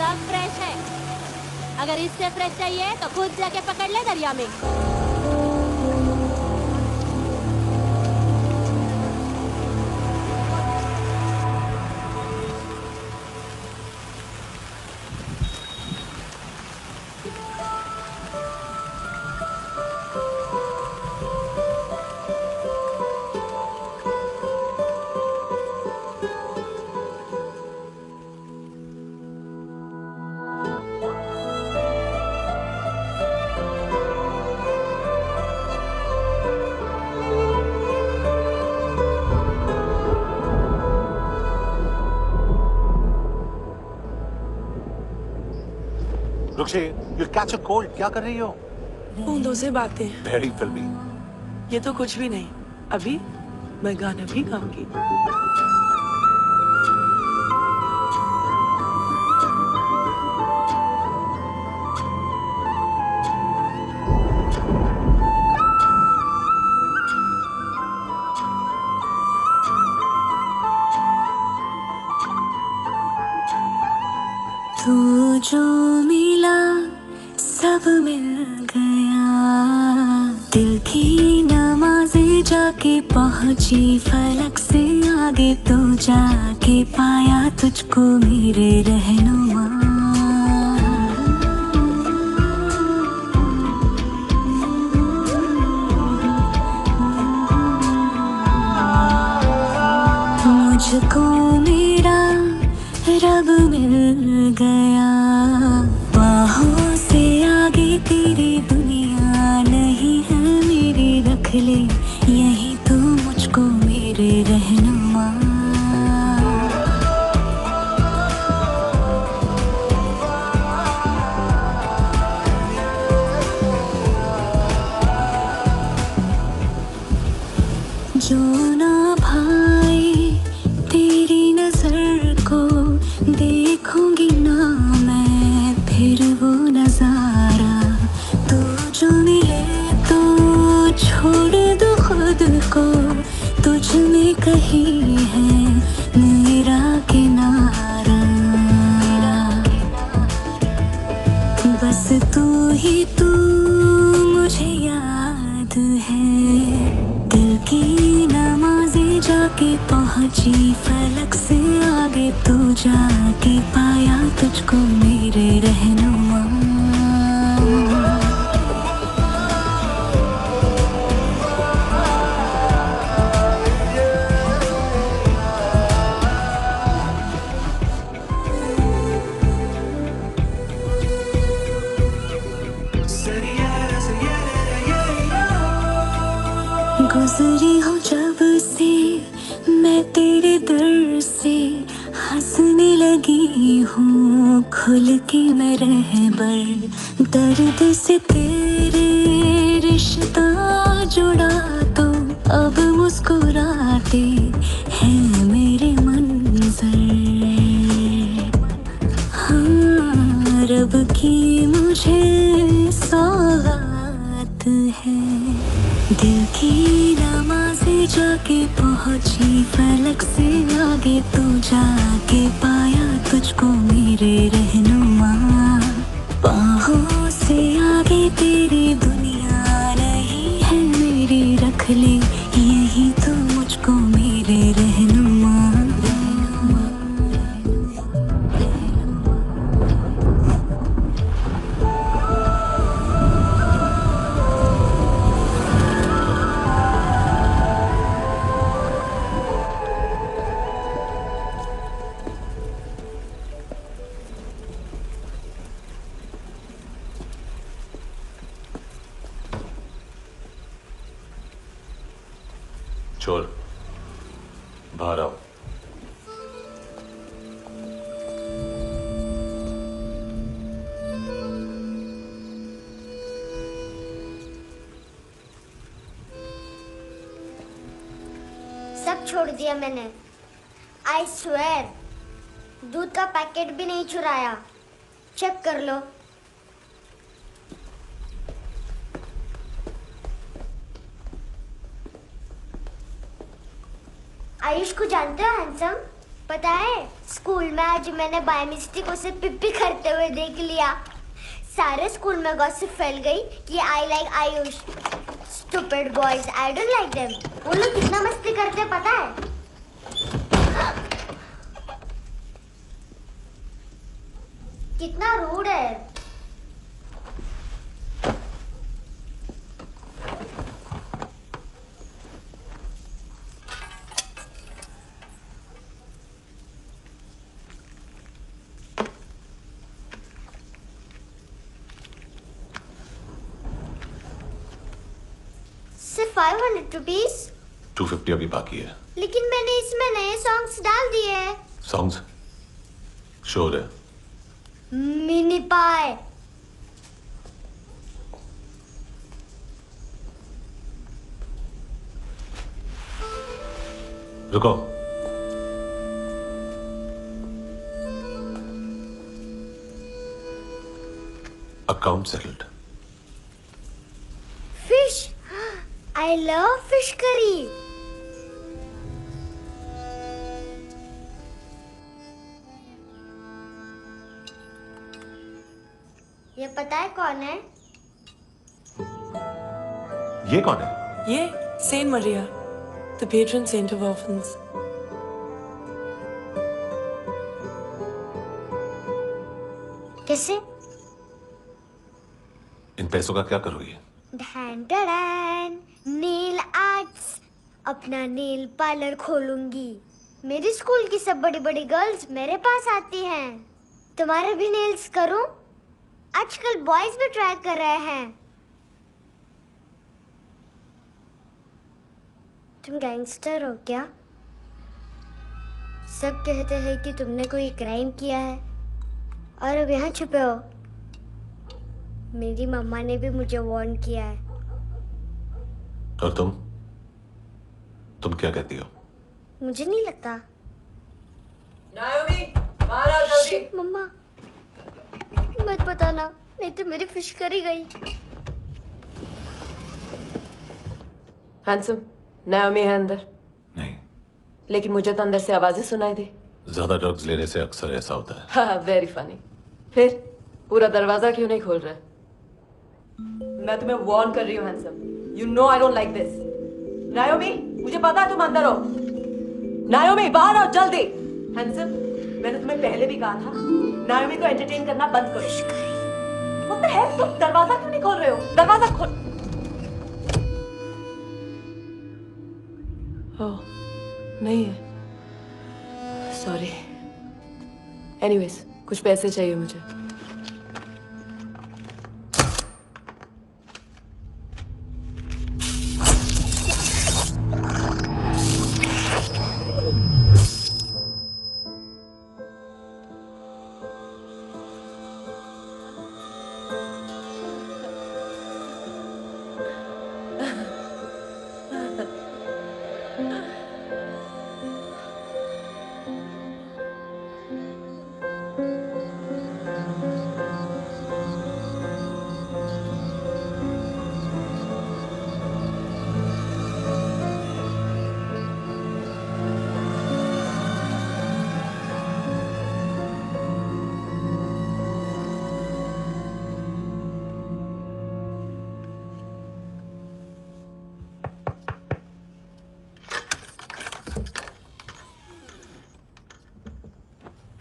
सब फ्रेश है। अगर इससे फ्रेश चाहिए तो खुद जाके पकड़ ले दरिया में। रुक्षे, you'll catch a cold. क्या कर रही हो? बूंदों से बातें। Very filmy. ये तो कुछ भी नहीं। अभी मैं गाना भी गाऊंगी। तू जो मिला सब मिल गया, दिल की नमाज़ें जाके पहुंची फलक से आगे, तो जाके पाया तुझको मेरे रहनुमा। मुझको मेरा रब मिल गया, बाहों से आगे तेरी दुनिया नहीं है मेरी, रख ले यही तो मुझको मेरे रहनुमा। जो ना भाई तेरी नजर को देखूंगी ना मैं फिर वो नजारा, तू जो मिले तो छोड़ दो खुद को, तुझ में कहीं है मेरा किनारा। बस तू ही तू मुझे याद है, दिल की नमाज़ें जाके पहुंची फलक से आगे, तू जाके पाया तुझको मेरे रहनुमा। गुजरी हूँ जब से मैं तेरे दर से, हंसने लगी हूँ खुल के मैं रहबर, दर्द से तेरे रिश्ता जुड़ा तो अब मुस्कुराते हैं मेरे मंजर। हाँ, रब की मुझे सौगात है, दिल की नमाज़ें जाके पहुंची फलक से आगे, तू जाके पाया तुझको मेरे रहनुमा। बाहों से आगे तेरी दुनिया नहीं है मेरी, रख ले यही तो मुझको मेरे रहनुमा। छोड़, बाहर आओ। सब छोड़ दिया मैंने, आई स्वेयर। दूध का पैकेट भी नहीं चुराया, चेक कर लो। आयुष को जानते हो हैंडसम? पता है स्कूल में आज मैंने बाय मिस्टेक उसे पिप्पी करते हुए देख लिया। सारे स्कूल में गॉसिप फैल गई कि I like Ayush. Stupid boys, I don't like them. वो लोग कितना मस्ती करते पता है? कितना रूड है। सिर्फ 500 रुपीज। 250 अभी बाकी है। लेकिन मैंने इसमें नए सॉन्ग्स डाल दिए हैं। सॉन्ग्स शोर है। मिनी पाए। रुको। Account settled. Fish. I love fish curry. ये पता है कौन है? ये कौन है? ये saint Maria, the patron saint of orphans. कैसे? इन पैसों का क्या करोगी? ढैन ढैन, नेल आर्ट्स। अपना नेल पार्लर खोलूंगी। मेरी स्कूल की सब बड़ी बड़ी गर्ल्स मेरे पास आती हैं। तुम्हारे भी नेल्स करूं? आजकल बॉयज भी ट्राई कर रहे हैं। तुम गैंगस्टर हो क्या? सब कहते हैं कि तुमने कोई क्राइम किया है और अब यहाँ छुपे हो। मेरी मम्मा ने भी मुझे वार्न किया है। और तुम क्या कहती हो? मुझे नहीं लगता। नायोमी, बाहर आओ जल्दी। शिट, मम्मा मत बताना, नहीं तो मेरी फिश करी गई। हैंडसम, नायोमी है अंदर। नहीं। लेकिन मुझे तो अंदर से आवाजें सुनाई दी। ज्यादा ड्रग्स लेने से अक्सर ऐसा होता है। हाँ, वेरी फनी। फिर पूरा दरवाजा क्यों नहीं खोल रहा? मैं तुम्हें वार्न कर रही हूँ handsome. You know I don't like this. नायोमी, मुझे पता है तुम अंदर हो। नायोमी, बाहर आओ जल्दी। हैंडसम, मैंने तुम्हें पहले भी कहा था नायोमी को एंटरटेन करना बंद करो। What the hell? तुम दरवाजा क्यों नहीं खोल रहे हो? दरवाजा खोल। ओह, नहीं है। सॉरी। एनीवेज, कुछ पैसे चाहिए मुझे।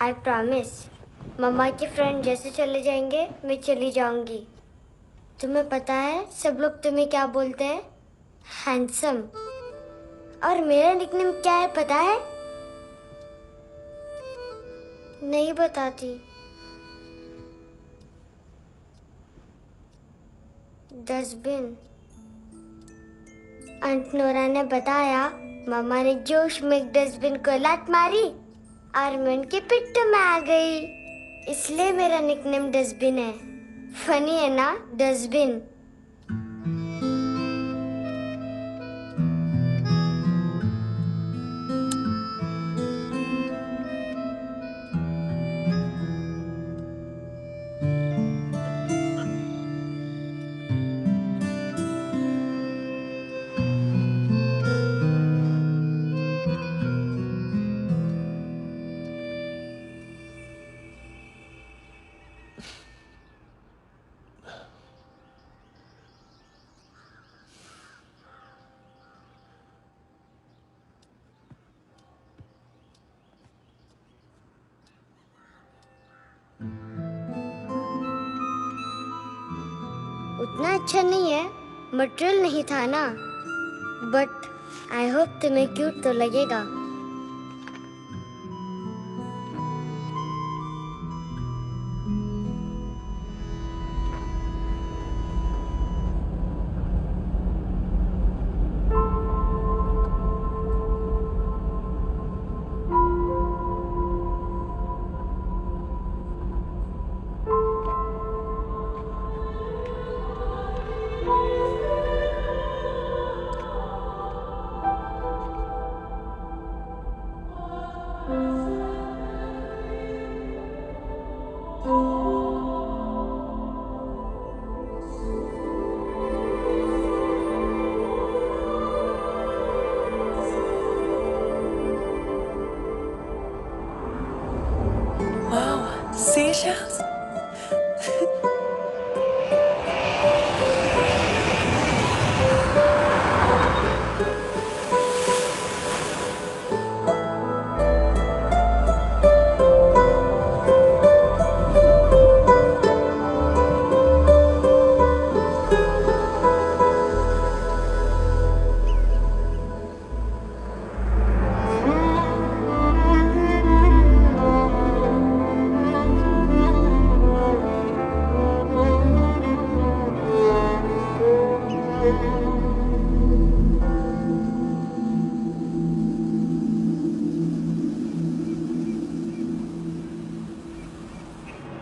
आई प्रॉमिस, मम्मा के फ्रेंड जैसे चले जाएंगे मैं चली जाऊंगी। तुम्हें पता है सब लोग तुम्हें क्या बोलते हैं? हैंडसम। और मेरा निकनेम क्या है पता है? नहीं बताती। डस्टबिन। आंट नोरा ने बताया मामा ने जोश में एक डस्टबिन को लात मारी और मैं उनके पिट्ठू में आ गई, इसलिए मेरा निकनेम डस्टबिन है। फनी है ना डस्टबिन? उतना अच्छा नहीं है, मटेरियल नहीं था ना, बट आई होप तुम्हें क्यूट तो लगेगा। Wow, seashells?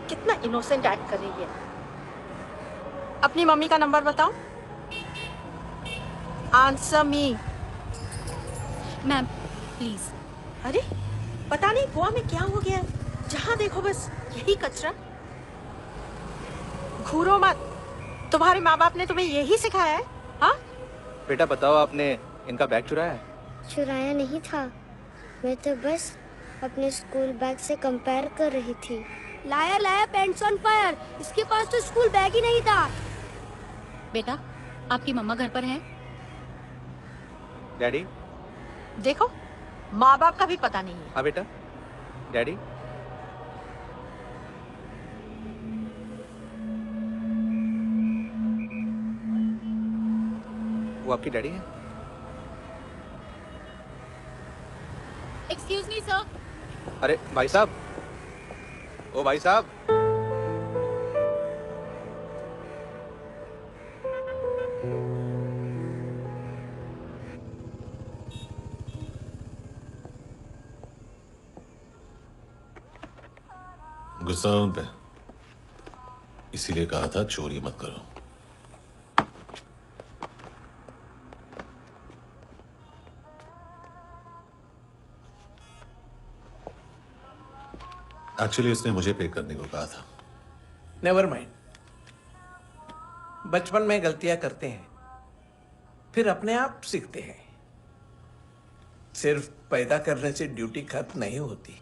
कितना इनोसेंट एक्ट कर रही है। अपनी मम्मी का नंबर बताओ। Answer me. Ma'am please. अरे पता नहीं गोवा में क्या हो गया है, जहाँ देखो बस यही कचरा। घूरो मत, तुम्हारे माँ बाप ने तुम्हें यही सिखाया है? हाँ बेटा बताओ, आपने इनका बैग चुराया है? चुराया नहीं था, मैं तो बस अपने स्कूल बैग से कंपेयर कर रही थी। Liar liar, pants on fire, इसके पास तो स्कूल बैग ही नहीं था। बेटा आपकी मम्मा घर पर है? डैडी? देखो, माँ बाप का भी पता नहीं है। हाँ बेटा। डैडी? वो आपकी डैडी है? Excuse me sir. अरे भाई साहब, ओ भाई साहब। गुस्सा उन पे, इसीलिए कहा था चोरी मत करो। एक्चुअली उसने मुझे पे करने को कहा था। नेवर माइंड, बचपन में गलतियां करते हैं, फिर अपने आप सीखते हैं। सिर्फ पैदा करने से ड्यूटी खत्म नहीं होती।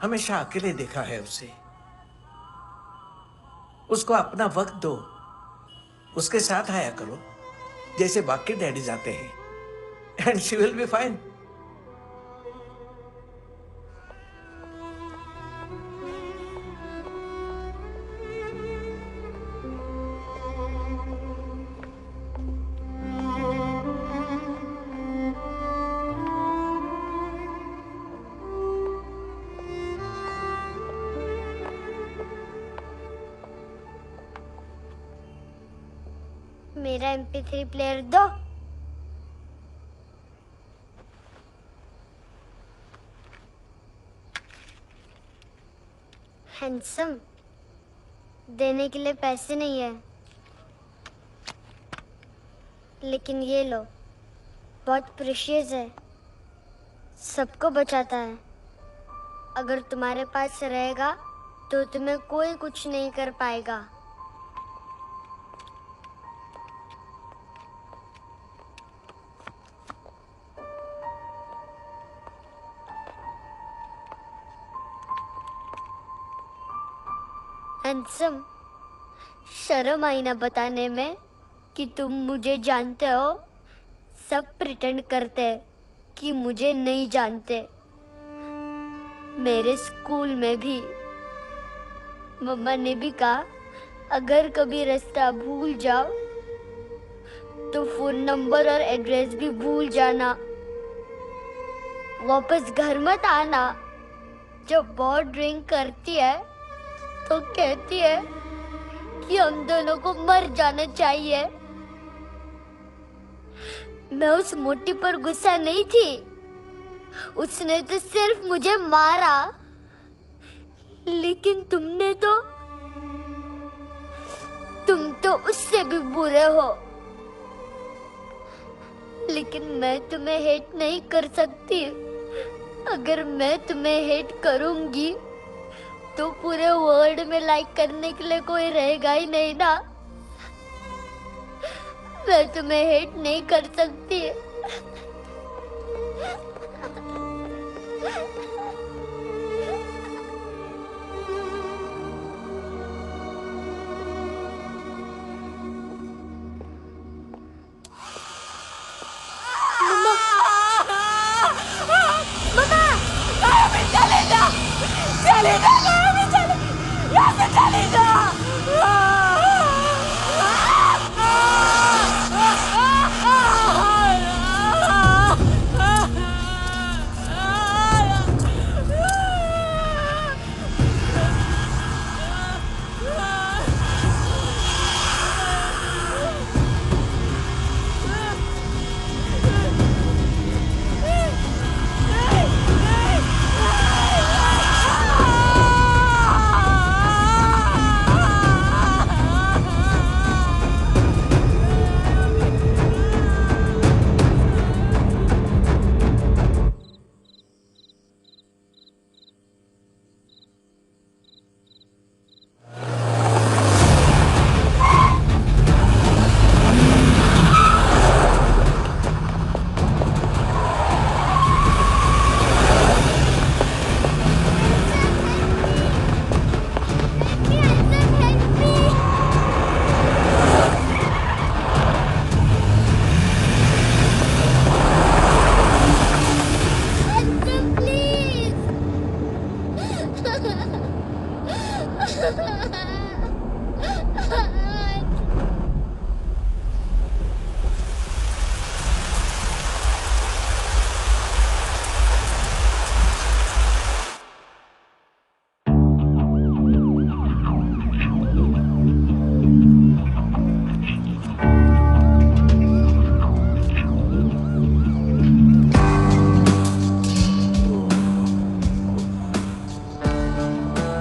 हमेशा अकेले देखा है उसे। उसको अपना वक्त दो, उसके साथ आया करो जैसे बाकी डैडीज आते हैं, and she will be fine. मेरा MP3 प्लेयर दो। हैंडसम, देने के लिए पैसे नहीं है, लेकिन ये लो, बहुत प्रेशियस है, सबको बचाता है। अगर तुम्हारे पास रहेगा तो तुम्हें कोई कुछ नहीं कर पाएगा। हैंडसम, शर्म आई ना बताने में कि तुम मुझे जानते हो। सब प्रिटेंड करते हैं कि मुझे नहीं जानते। मेरे स्कूल में भी मम्मा ने भी कहा अगर कभी रास्ता भूल जाओ तो फोन नंबर और एड्रेस भी भूल जाना। वापस घर मत आना। जब बहुत ड्रिंक करती है तो कहती है कि हम दोनों को मर जाना चाहिए। मैं उस मोटी पर गुस्सा नहीं थी, उसने तो सिर्फ मुझे मारा। लेकिन तुम तो उससे भी बुरे हो। लेकिन मैं तुम्हें हेट नहीं कर सकती। अगर मैं तुम्हें हेट करूंगी तो पूरे वर्ल्ड में लाइक करने के लिए कोई रहेगा ही नहीं ना। मैं तुम्हें हेट नहीं कर सकती।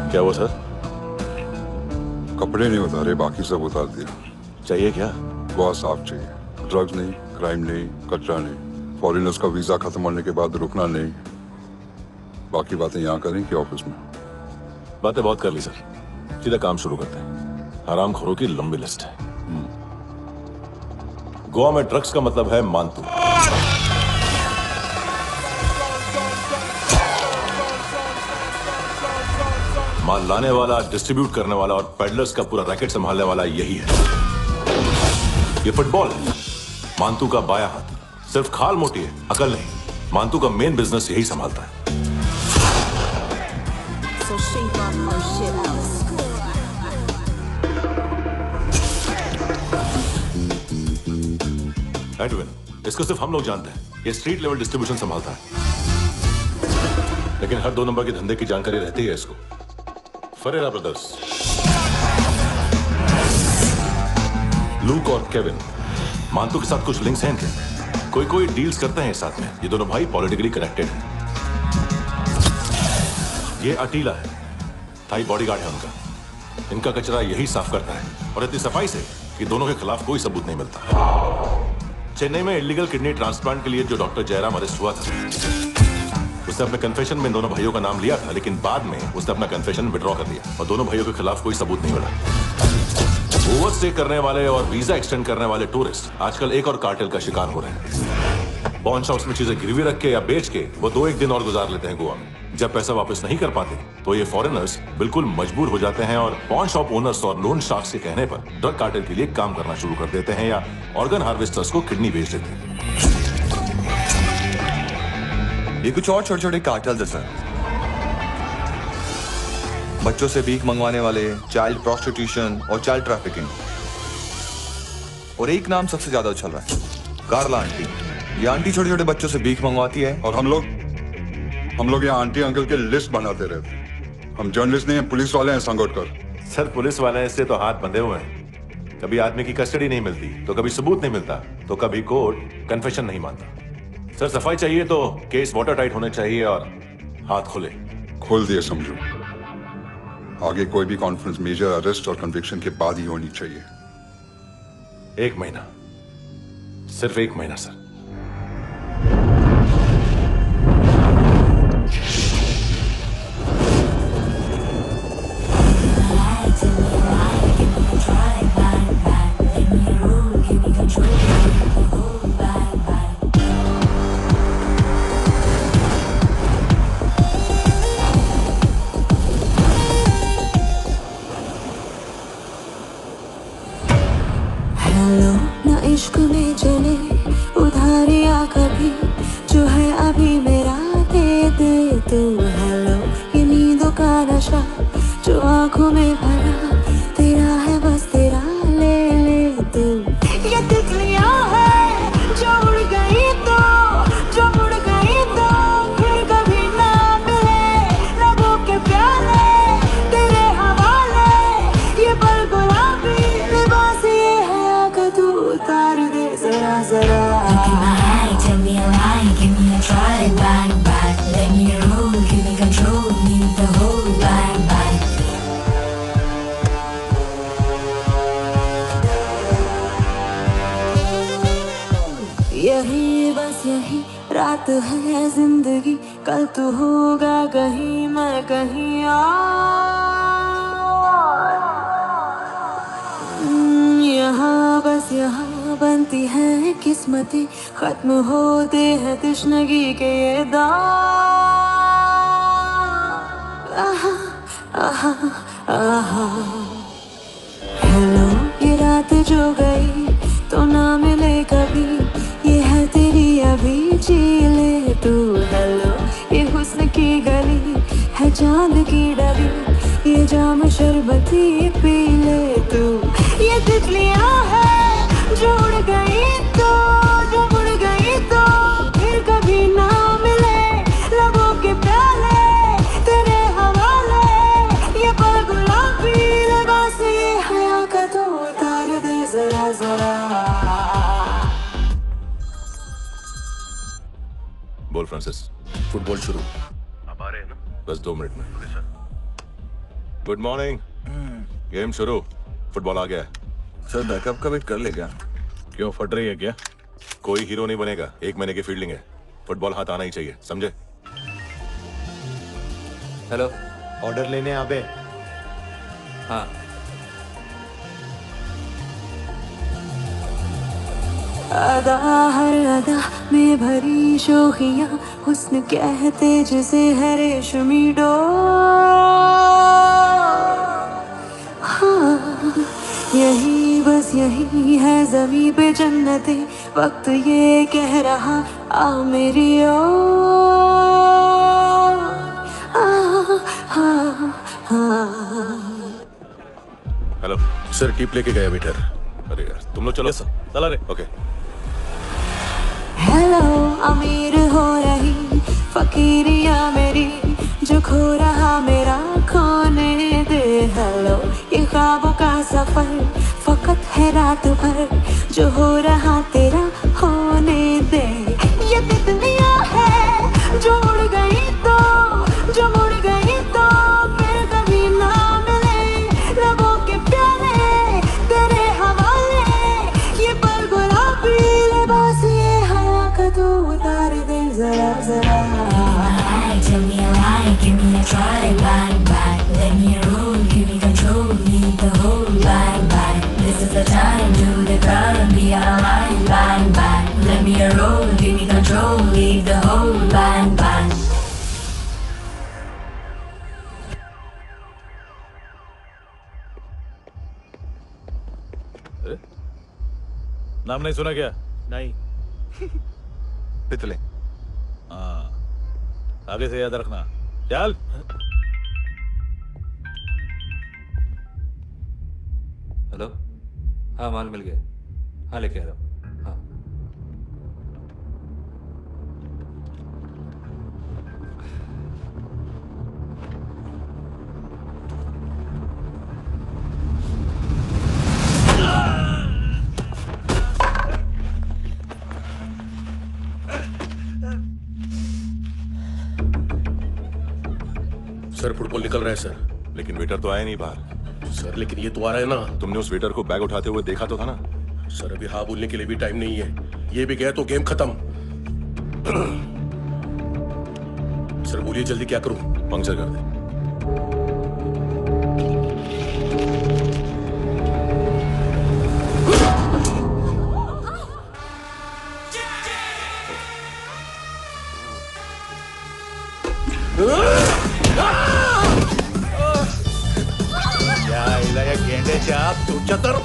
क्या हुआ सर? कपड़े नहीं उतारे, बाकी सब उतार दिया। चाहिए क्या? बहुत साफ चाहिए। ड्रग्स नहीं, क्राइम नहीं, कचरा नहीं। फॉरेनर्स का वीजा खत्म होने के बाद रुकना नहीं। बाकी बातें यहाँ करें कि ऑफिस में? बातें बहुत कर ली सर, सीधा काम शुरू करते हैं। हरामखोरों की लंबी लिस्ट है। गोवा में ड्रग्स का मतलब है मानतू। माल लाने वाला, डिस्ट्रीब्यूट करने वाला और पेडलर्स का पूरा रैकेट संभालने वाला यही है। ये फुटबॉल है, मानतू का बायां हाथ। सिर्फ खाल मोटी है, अकल नहीं। मानतू का मेन बिजनेस यही संभालता है। एडविन, इसको सिर्फ हम लोग जानते हैं। ये स्ट्रीट लेवल डिस्ट्रीब्यूशन संभालता है, लेकिन हर 2 नंबर के धंधे की जानकारी रहती है इसको। फरेरा ब्रदर्स, लूक और केविन, मानतू के साथ कुछ लिंक्स हैं इनके। कोई डील्स करते हैं साथ में। ये दोनों भाई पॉलिटिकली कनेक्टेड हैं। ये अटीला है, थाई बॉडीगार्ड है उनका। इनका कचरा यही साफ करता है, और इतनी सफाई से कि दोनों के खिलाफ कोई सबूत नहीं मिलता। चेन्नई में इलीगल किडनी ट्रांसप्लांट के लिए जो डॉक्टर जयराम अरेस्ट हुआ था, उसने अपने कन्फेशन में इन दोनों भाइयों का नाम लिया था, लेकिन बाद में उसने अपना कन्फेशन विड्रॉ कर दिया और दोनों भाइयों के खिलाफ कोई सबूत नहीं मिला। ओवरस्टे करने वाले और वीजा एक्सटेंड करने वाले टूरिस्ट आजकल एक और कार्टेल का शिकार हो रहे हैं। पॉन शॉप्स में चीजें गिरवी रख के या बेच के वो 2-1 दिन और गुजार लेते हैं गोवा में। जब पैसा वापस नहीं कर पाते तो ये फॉरेनर्स बिल्कुल मजबूर हो जाते हैं और पॉन शॉप ओनर्स और लोन शार्क्स के कहने पर ड्रग कार्टेल के लिए काम करना शुरू कर देते हैं या ऑर्गन हार्वेस्टर्स को किडनी बेच देते हैं। ये कुछ और छोटे छोटे कार्टेल्स हैं सर। बच्चों से भीख मंगवाने वाले, चाइल्ड प्रोस्टिट्यूशन और चाइल्ड ट्रैफिकिंग। और एक नाम सबसे ज्यादा उछल रहा है, कार्ला आंटी। ये आंटी छोटे छोटे बच्चों से भीख मंगवाती है। और हम लोग यहाँ आंटी अंकल के लिस्ट बनाते रहते। हम जर्नलिस्ट नहीं हैं, पुलिस वाले हैं संगोटकर। सर पुलिस वाले से तो हाथ बंधे हुए हैं। कभी आदमी की कस्टडी नहीं मिलती, तो कभी सबूत नहीं मिलता, तो कभी कोर्ट कन्फेशन नहीं मानता। सर सफाई चाहिए तो केस वाटर टाइट होने चाहिए और हाथ खुले। खोल दिए समझो। आगे कोई भी कॉन्फ्रेंस मेजर अरेस्ट और कन्विक्शन के बाद ही होनी चाहिए। 1 महीना, सिर्फ 1 महीना सर। हेलो ना इश्क में चले उधारिया कभी, जो है अभी मेरा दे दे तू। हेलो ये नींदों का नशा जो आंखों में भरा, तेरा है बस तेरा, ले ले तू। ये तितलियां है जो उड़ गई तो, जो उड़ गई तो फिर कभी ना मिले। रबों के प्याले तेरे हवाले, ये पल गुलाबी लिबास ये है आका, तू उतार दे जरा जरा। Tell me a lie, give me a try, bang bang. Let me roll, give me control, need the whole bang bang. यही बस यही रात है जिंदगी, कल तू होगा कहीं मैं कहीं और। यहाँ बस यहाँ बनती है किस्मतें, खत्म होते हैं तश्नगी के ये दाग। आहा आहा आहा। हेलो ये रात जो गई तो ना मिले कभी, ये है तेरी अभी, जी ले तू। हेलो ये हुस्न की गली है चांद की डली, ये जाम शरबती पी ले तू। ये तितलियां है जो उड़ गई तो, जो उड़ गई तो फिर कभी ना मिले। लबों के प्याले तेरे हवाले, ये पल गुलाबी लिबास ये हया का, तो उतार दे जरा जरा। बोल फ्रांसिस। फुटबॉल शुरू। आप आ रहे हैं ना? बस 2 मिनट में। Good morning. गेम शुरू। फुटबॉल आ गया है। सर बैकअप का वेट कर ले क्या? क्यों, फट रही है क्या? कोई हीरो नहीं बनेगा, 1 महीने की फील्डिंग है। फुटबॉल हाथ आना ही चाहिए, समझे? हेलो, ऑर्डर लेने आबे। हाँ। अदा हर अदा में भरी शोखियां, हुस्न कहते जिसे है रेशमी डोर। हाँ यही बस यही है ज़मीं पे जन्नते, वक्त ये कह रहा आ मेरी ओर। हेलो सर, टिप लेके गया वेटर। अरे यार तुम लोग चलो। चला रे। ओके। हेलो अमीर हो रही फकीरिया मेरी, जो खो रहा मेरा खोने दे। हेलो ये ख्वाबों का सफर फकत है रात भर, जो हो रहा तेरा होने दे। ये तितलियां है जो उड़ गई तो, जो उड़ गई तो फिर कभी ना मिले। रबों के प्याले तेरे हवाले, ये पल गुलाबी लिबास ये हवा का, तो उतार दे जरा जरा। Tell me a lie, give me a try, bang bang. Let me roll, give me control, need the whole bang bang. This is the time, do the crime, be alive, bang bang. Let me roll, give me control, leave the whole bang bang. नाम नहीं सुना क्या? नहीं। पितले। हाँ, आगे से याद रखना। चल। हेलो, हाँ माल मिल गया, हाँ लेके आ रहा हूँ, हाँ। सर फुटबॉल निकल रहा है सर। लेकिन वेटर तो आया नहीं बाहर। सर लेकिन ये तो आ रहा है ना। तुमने उस वेटर को बैग उठाते हुए देखा तो था ना। सर अभी हाँ बोलने के लिए भी टाइम नहीं है, ये भी गया तो गेम खत्म। सर बोलिए जल्दी क्या करूं? पंक्चर कर दे। या गेंड्याच्या तुमच्या तर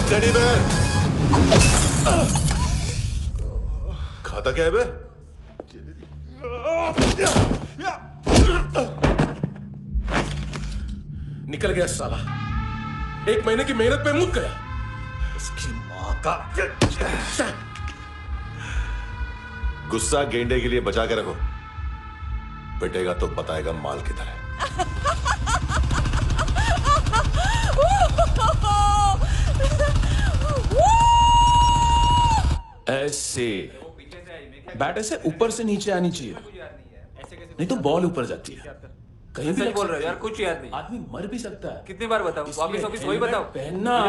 टेडी बेयर खाता क्या है बे? निकल गया साला, 1 महीने की मेहनत पे मुक गया। उसकी माँ का गुस्सा गेंडे के लिए बचा के रखो, पिटेगा तो बताएगा माल किधर है। ऐसे बैट ऐसे ऊपर से नीचे आनी चाहिए, नहीं तो बॉल ऊपर जाती है। कहीं भी बोल रहे हो यार, कुछ याद नहीं। आदमी मर भी सकता है। कितनी बार बताओ, वापिस ऑफिस वही बताओ। पहनना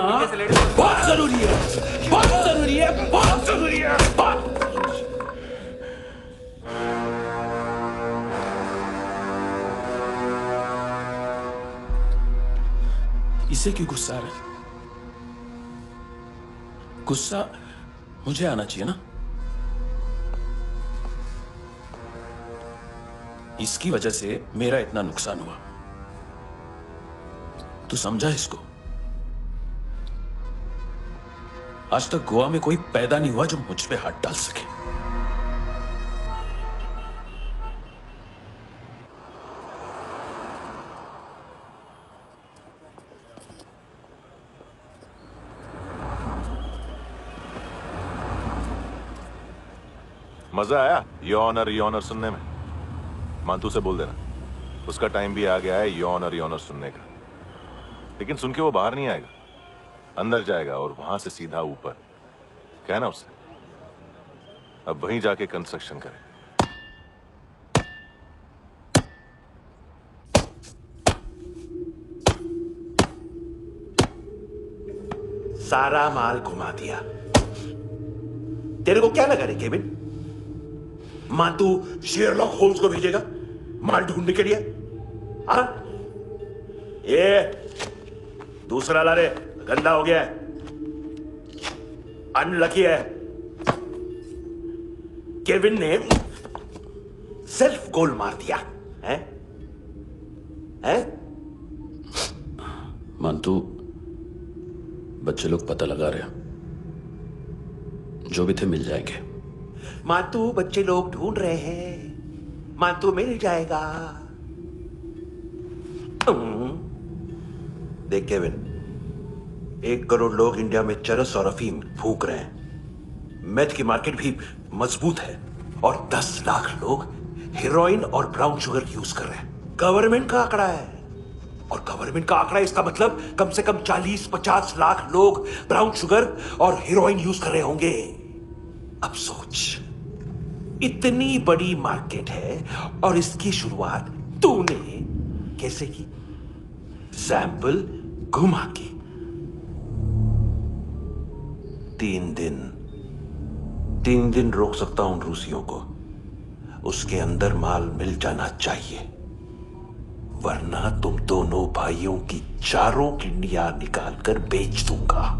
बहुत जरूरी है, बहुत जरूरी है, बहुत जरूरी है, बहुत। इसे क्यों गुस्सा आ रहा है? गुस्सा मुझे आना चाहिए ना। इसकी वजह से मेरा इतना नुकसान हुआ, तू समझा इसको? आज तक गोवा में कोई पैदा नहीं हुआ जो मुझ पे हाथ डाल सके। मजा आया ये ऑनर सुनने में? मानतू से बोल देना, उसका टाइम भी आ गया है ये ऑनर सुनने का। लेकिन सुन के वो बाहर नहीं आएगा, अंदर जाएगा और वहां से सीधा ऊपर। कहना उससे अब वहीं जाके कंस्ट्रक्शन करे। सारा माल घुमा दिया। तेरे को क्या लगा रे केविन? मां तू शेरलॉक होल्स को भेजेगा माल ढूंढने के लिए? हाँ, ये दूसरा ला रे, गंदा हो गया है, अनलकी है। केविन ने सेल्फ गोल मार दिया है? मानतू, बच्चे लोग पता लगा रहे हैं, जो भी थे मिल जाएंगे। मातू बच्चे लोग ढूंढ रहे हैं, मातू मिल जाएगा। देख केविन, 1 करोड़ लोग इंडिया में चरस और अफीम फूंक रहे हैं। मेथ की मार्केट भी मजबूत है और 10 लाख लोग हेरोइन और ब्राउन शुगर यूज कर रहे हैं। गवर्नमेंट का आंकड़ा है, और गवर्नमेंट का आंकड़ा, इसका मतलब कम से कम 40-50 लाख लोग ब्राउन शुगर और हेरोइन यूज कर रहे होंगे। अब सोच, इतनी बड़ी मार्केट है और इसकी शुरुआत तूने कैसे की? सैंपल घुमा के। 3 दिन रोक सकता हूं रूसियों को, उसके अंदर माल मिल जाना चाहिए, वरना तुम दोनों भाइयों की 4 किडनियां निकालकर बेच दूंगा।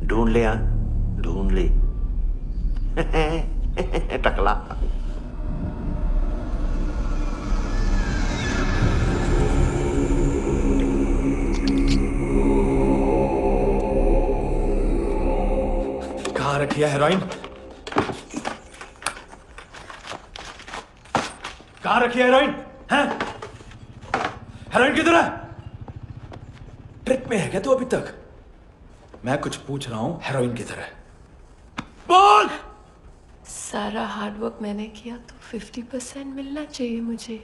ढूंढ ले, ढूंढ ले। रखी है हेरोइन? कहाँ रखी है हेरोइन? हैं? हेरोइन किधर है? ट्रिप में है क्या तू अभी तक? मैं कुछ पूछ रहा हूं, हेरोइन किधर है? बोल! सारा हार्डवर्क मैंने किया तो 50% मिलना चाहिए मुझे।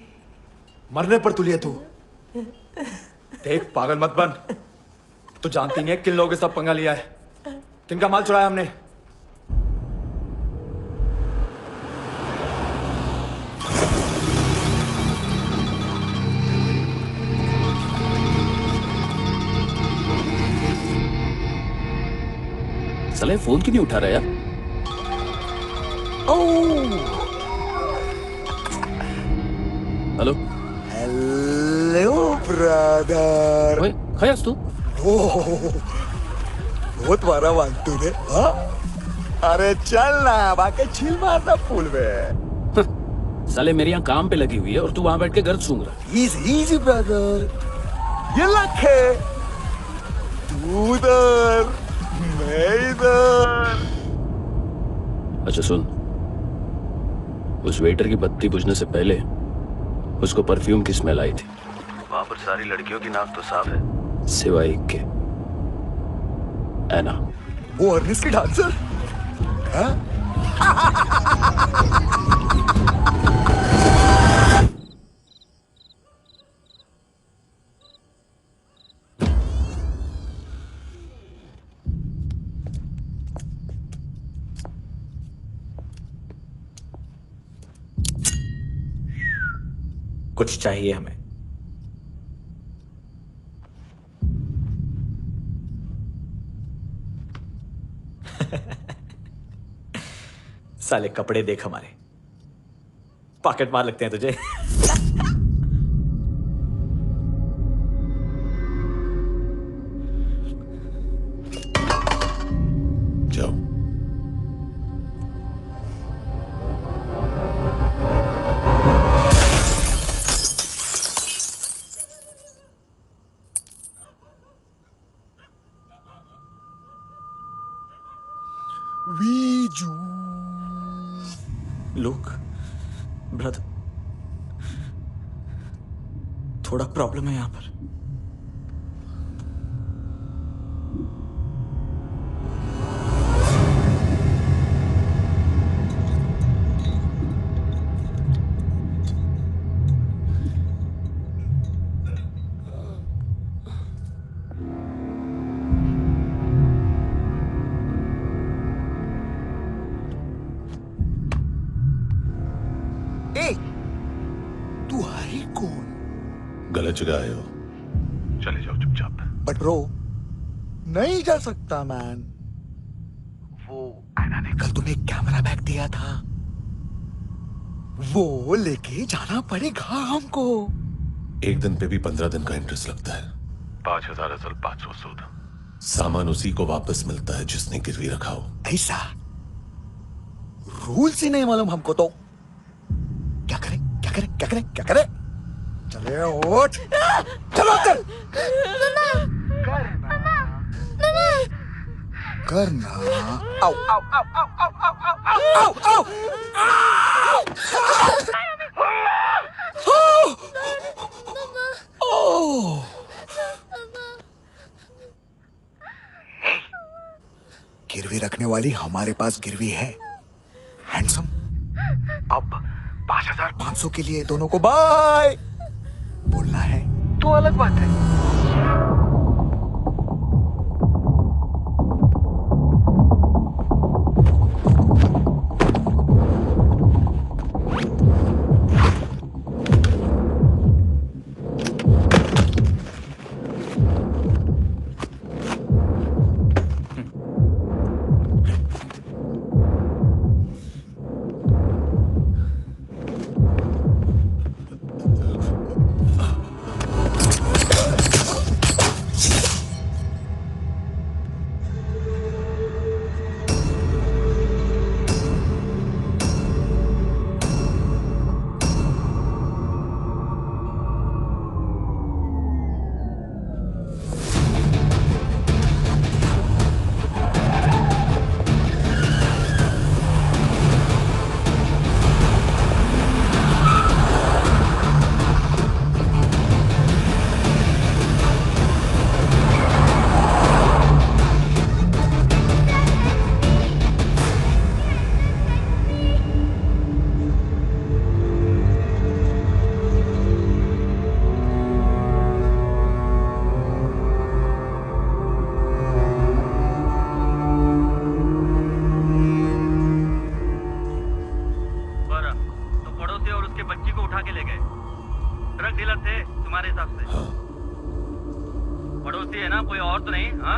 मरने पर तुलिए तू। देख पागल मत बन। तू जानती नहीं है किन लोगों के साथ पंगा लिया है, किनका माल चुराया हमने। साले फोन क्यों नहीं उठा रहा यार? Hello hello brother. ओए खयास तू? बहुत मारा मानतू ने। हाँ? अरे चल ना, बाकी चिल मारना फूल में। साले मेरे यहाँ काम पे लगी हुई है और तू वहां बैठ के गर्द सूंघ रहा। इजी ब्रदर, ये लक है। तू उधर, मैं इधर। अच्छा सुन, उस वेटर की बत्ती बुझने से पहले उसको परफ्यूम की स्मेल आई थी। वहां पर सारी लड़कियों की नाक तो साफ है, सिवाय एक के, एना। वो अर्निस की डांसर? हाँ? कुछ चाहिए हमें। साले कपड़े देख हमारे, पॉकेट मार लगते हैं तुझे। जाओ। लुक ब्रदर, थोड़ा प्रॉब्लम है यहां पर। तू है कौन? गलत जगह आए हो, चले जाओ चुपचाप। बट ब्रो, नहीं जा सकता मैन। वो एना ने कल तुम्हें एक कैमरा बैग दिया था, वो लेके जाना पड़ेगा हमको। एक दिन पे भी 15 दिन का इंटरेस्ट लगता है। 5,000 असल 500 सूद। सामान उसी को वापस मिलता है जिसने गिरवी रखा हो। ऐसा रूल्स ही नहीं मालूम हमको तो। क्या करें क्या करें क्या करें क्या करें? चले उठ, चलो चल। करना आओ आओ आओ आओ आओ आओ आओ आओ आओ। गिरवी रखने वाली हमारे पास गिरवी है हैंडसम। अब 5,500 के लिए दोनों को बाय बोलना है तो अलग बात है। कोई और तो नहीं? हाँ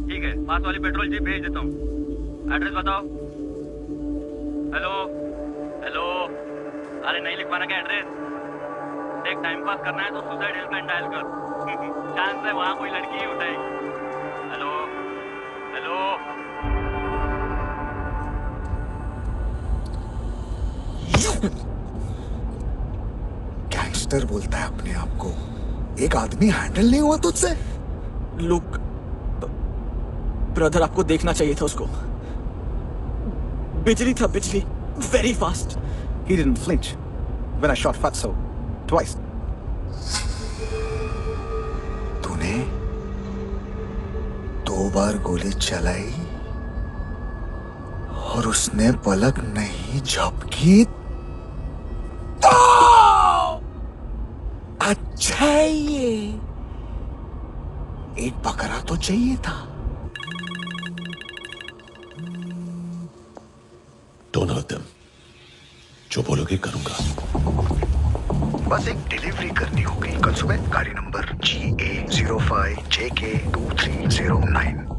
ठीक है, पास वाली पेट्रोल जीप भेज देता हूँ। एड्रेस बताओ। हेलो हेलो, अरे नहीं लिख पाना क्या एड्रेस? देख टाइम पास करना है तो सुसाइड हेल्पलाइन डायल कर। चांस है वहाँ कोई लड़की ही उठाएगी। Hello hello. गैंगस्टर बोलता है अपने आप को। एक आदमी हैंडल नहीं हुआ तुझसे? लुक ब्रदर, आपको देखना चाहिए था उसको। बिजली था, बिजली, very fast. He didn't flinch when I shot Fatso twice. तूने 2 बार गोली चलाई और उसने पलक नहीं झपकी तो अच्छा है ये। एक बकरा तो चाहिए था। Don't hurt them. जो बोलोगे करूंगा। बस एक डिलीवरी करनी होगी कल सुबह। गाड़ी नंबर GA05JK2309।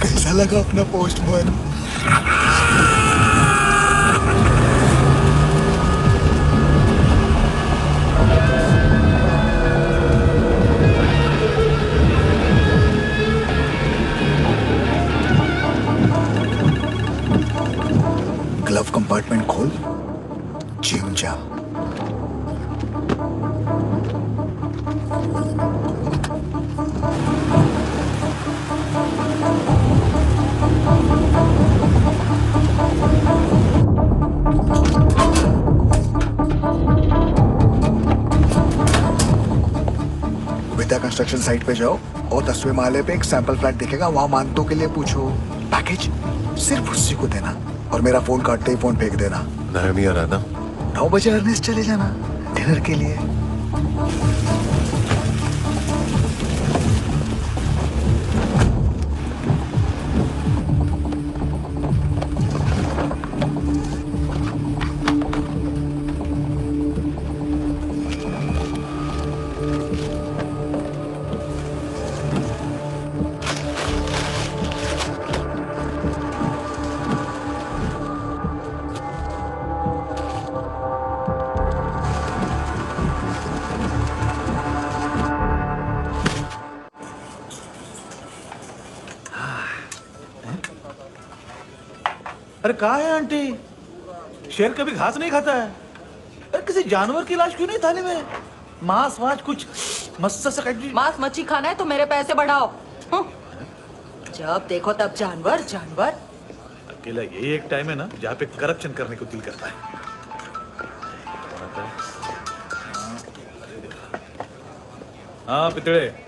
कैसा लगा अपना पोस्टमैन? ग्लव कंपार्टमेंट खोल, जिम जा। विद्या कंस्ट्रक्शन साइट पे जाओ और 10वें माले पे एक सैंपल फ्लैट दिखेगा, वहां मानतों के लिए पूछो। पैकेज सिर्फ उसी को देना और मेरा फोन काटते ही फोन फेंक देना। नायोमी आ रहा ना? 9 बजे अर्नेस्ट चले जाना डिनर के लिए। अरे कहा है आंटी? शेर कभी घास नहीं खाता है। अरे किसी जानवर की लाश क्यों नहीं थाली में? मांस वाच कुछ मस्त सा कट। मांस मच्छी खाना है तो मेरे पैसे बढ़ाओ। जब देखो तब जानवर जानवर। अकेला यही एक टाइम है ना जहाँ पे करप्शन करने को दिल करता है। हाँ पितड़े।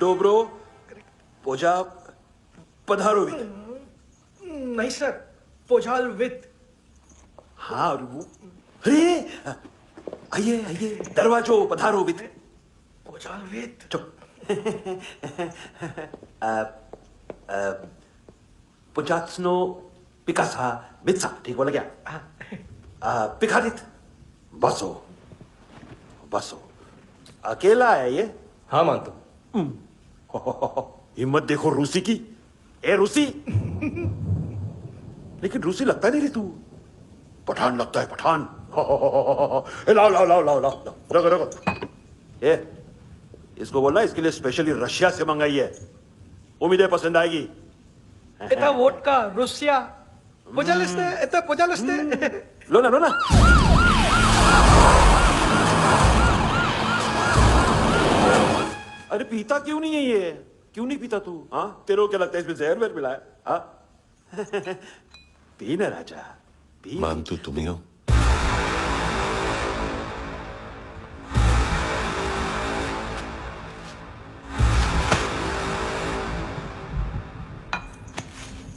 डोब्रो पोजा पधारो विद। नहीं सर, पोजाल विद। हाँ और वो अरे आइए आइए दरवाजो पधारो विद। पोजाल विद। चुप। पुजात्सनो पिकासा बित्सा ठीक बोला क्या? पिकारित बसो बसो। अकेला है ये? हाँ मानतो। हिम्मत देखो रूसी की। ए रूसी, लेकिन रूसी लगता नहीं रे तू, पठान लगता है पठान। लाओ लाओ लाओ लाओ लाओ, रखो रखो। ए इसको बोलना इसके लिए स्पेशली रशिया से मंगाई है, उम्मीद है पसंद आएगी। इतना वोडका रुसिया पोजालिस्ते इतना पोजालिस्ते। लो ना लो ना। अरे पीता क्यों नहीं है ये? क्यों नहीं पीता तू? हाँ तेरे को क्या लगता है इसमें जहर वहर मिला है? हाँ पी ना राजा पी। मानतू तुम ही हो?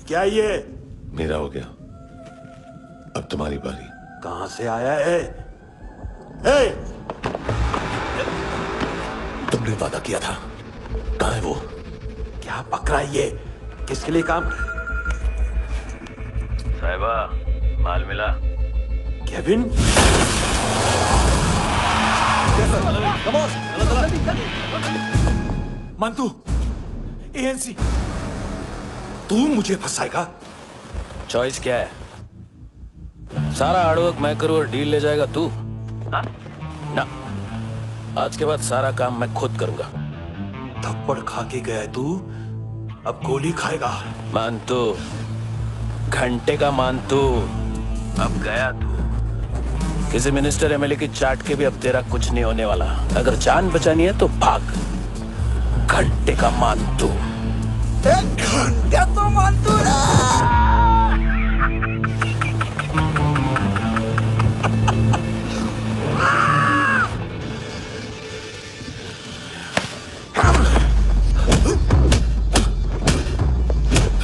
क्या ये? मेरा हो गया, अब तुम्हारी बारी। कहां से आया है? ए! तुमने वादा किया था, कहां है वो? क्या पकड़ा ये? किसके लिए काम? साहिबा माल मिला? केविन? मंतू, एएनसी। तू मुझे फंसाएगा? चॉइस क्या है? सारा हार्डवर्क मैं करूं और डील ले जाएगा तू? ना, आज के बाद सारा काम मैं खुद करूंगा। थप्पड़ खा के गया है तू, अब गोली खाएगा। मानतू, घंटे का मानतू, अब गया तू। किसी मिनिस्टर एमएलए की चाट के भी अब तेरा कुछ नहीं होने वाला। अगर जान बचानी है तो भाग। घंटे का मानतू। घंटे तो मानतू ना।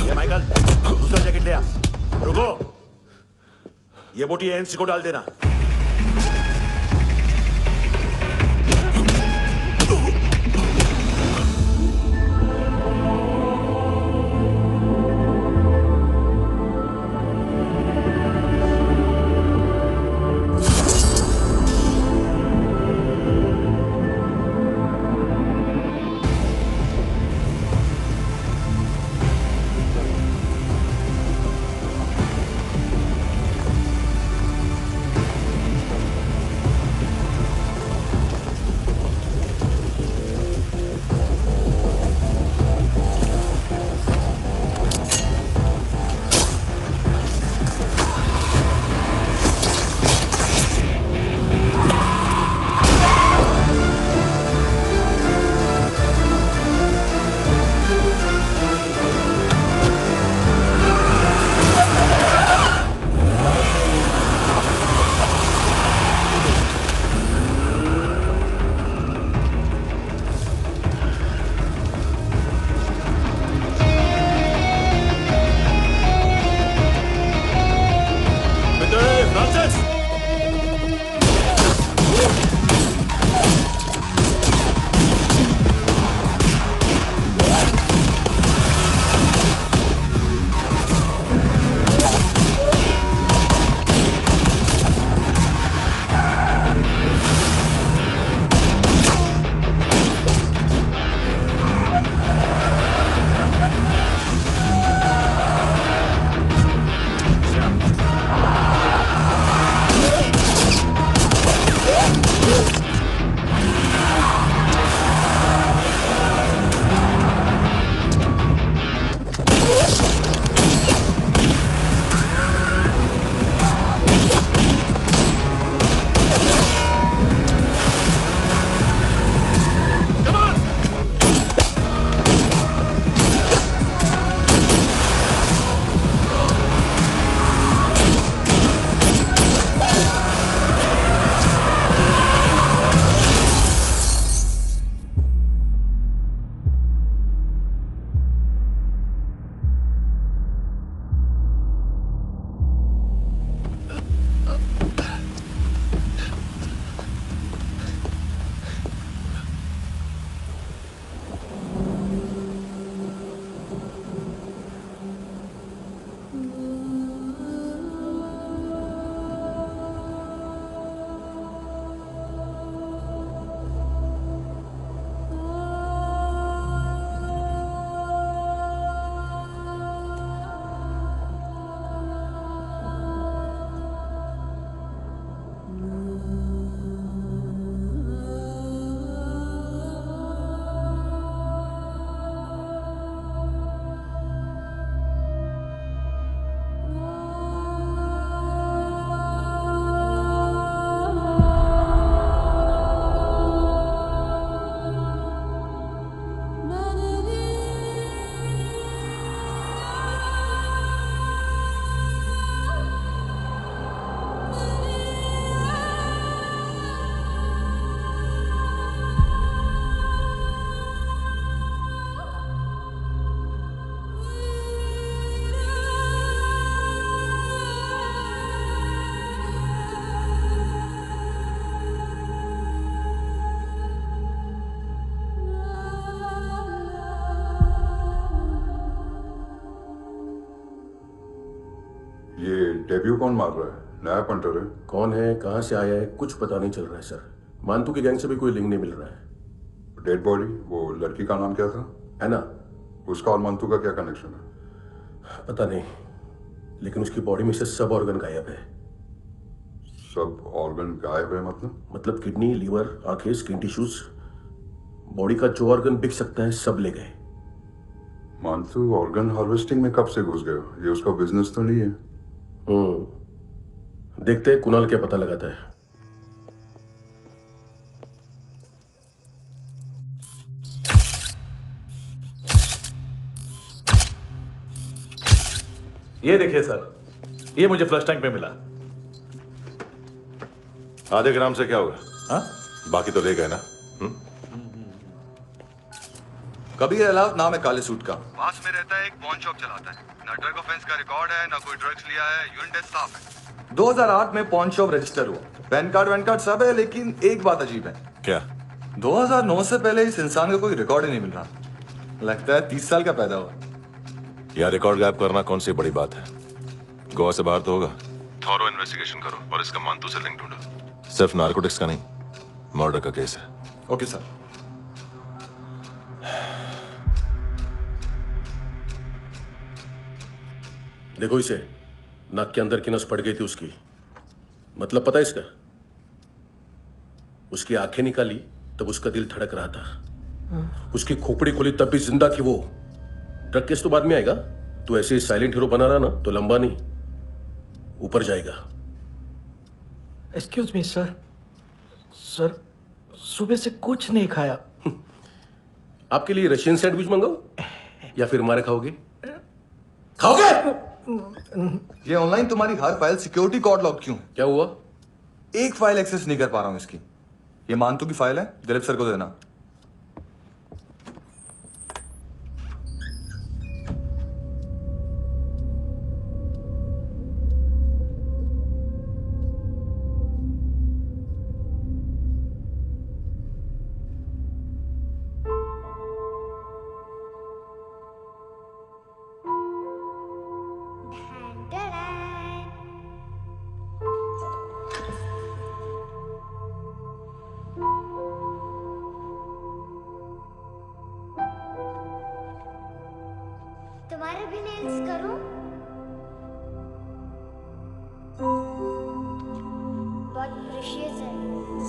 ये माइकल, दूसरा जैकेट ले आ। रुको, ये बोटी एएनसी को डाल देना। डेब्यू कौन मार रहा है? नया पंटर है। कौन है, कहां से आया है, कुछ पता नहीं चल रहा है सर। मानतू की गैंग से भी कोई लिंक नहीं मिल रहा है। डेड बॉडी, वो लड़की का नाम क्या था? है ना, उसका और मंतू का क्या कनेक्शन है? पता नहीं, लेकिन उसकी बॉडी में से सब ऑर्गन गायब है। सब ऑर्गन गायब है मतलब किडनी, लीवर, आंखें, स्किन टिश्यूज, बॉडी का जो ऑर्गन बिक सकता है सब ले गए। मंतू ऑर्गन हार्वेस्टिंग में कब से घुस गए? ये उसका बिजनेस तो नहीं है? देखते हैं कुणाल क्या पता लगाता है। ये देखिए सर, ये मुझे फ्लश टैंक में मिला। आधे ग्राम से क्या होगा? हाँ? बाकी तो ले गए ना? कबीर अलाव नाम है काले सूट का। पास में रहता है, एक पॉन शॉप चलाता है। ना ड्रग ऑफेंस का रिकॉर्ड है, ना कोई ड्रग्स लिया है। यूनिट टेस्ट साफ है। 2008 में पॉन शॉप रजिस्टर हुआ। पैन कार्ड सब है, लेकिन एक बात अजीब है। क्या? 2009 से पहले इस इंसान का कोई रिकॉर्ड ही नहीं मिल रहा। लगता है 30 साल का पैदा हुआ। यार रिकॉर्ड गायब करना कौन सी बड़ी बात है? गोवा से बाहर तो होगा। थॉरो इन्वेस्टिगेशन करो और इसका मानतू से लिंक ढूंढो। सिर्फ नारकोटिक्स का नहीं, मर्डर का केस है। Okay sir. देखो इसे, नाक के अंदर की नस पड़ गई थी उसकी। मतलब पता है इसका? उसकी आंखें निकाली तब उसका दिल धड़क रहा था। उसकी खोपड़ी खोली तब भी जिंदा थी वो। ड्रग केस तो बाद में आएगा। तो ऐसे ही साइलेंट हीरो बना रहा ना तो लंबा नहीं, ऊपर जाएगा। एक्सक्यूज मी सर, सर सुबह से कुछ नहीं खाया। आपके लिए रशियन सैंडविच मंगाओ या फिर हमारे खाओगे? खाओगे? ये ऑनलाइन तुम्हारी हर फाइल सिक्योरिटी कोड लॉक क्यों? क्या हुआ? एक फाइल एक्सेस नहीं कर पा रहा हूं इसकी। ये मानतू की फाइल है, दिलीप सर को देना। तुम्हारे भी नेल्स करूं? बहुत प्रेशियस है,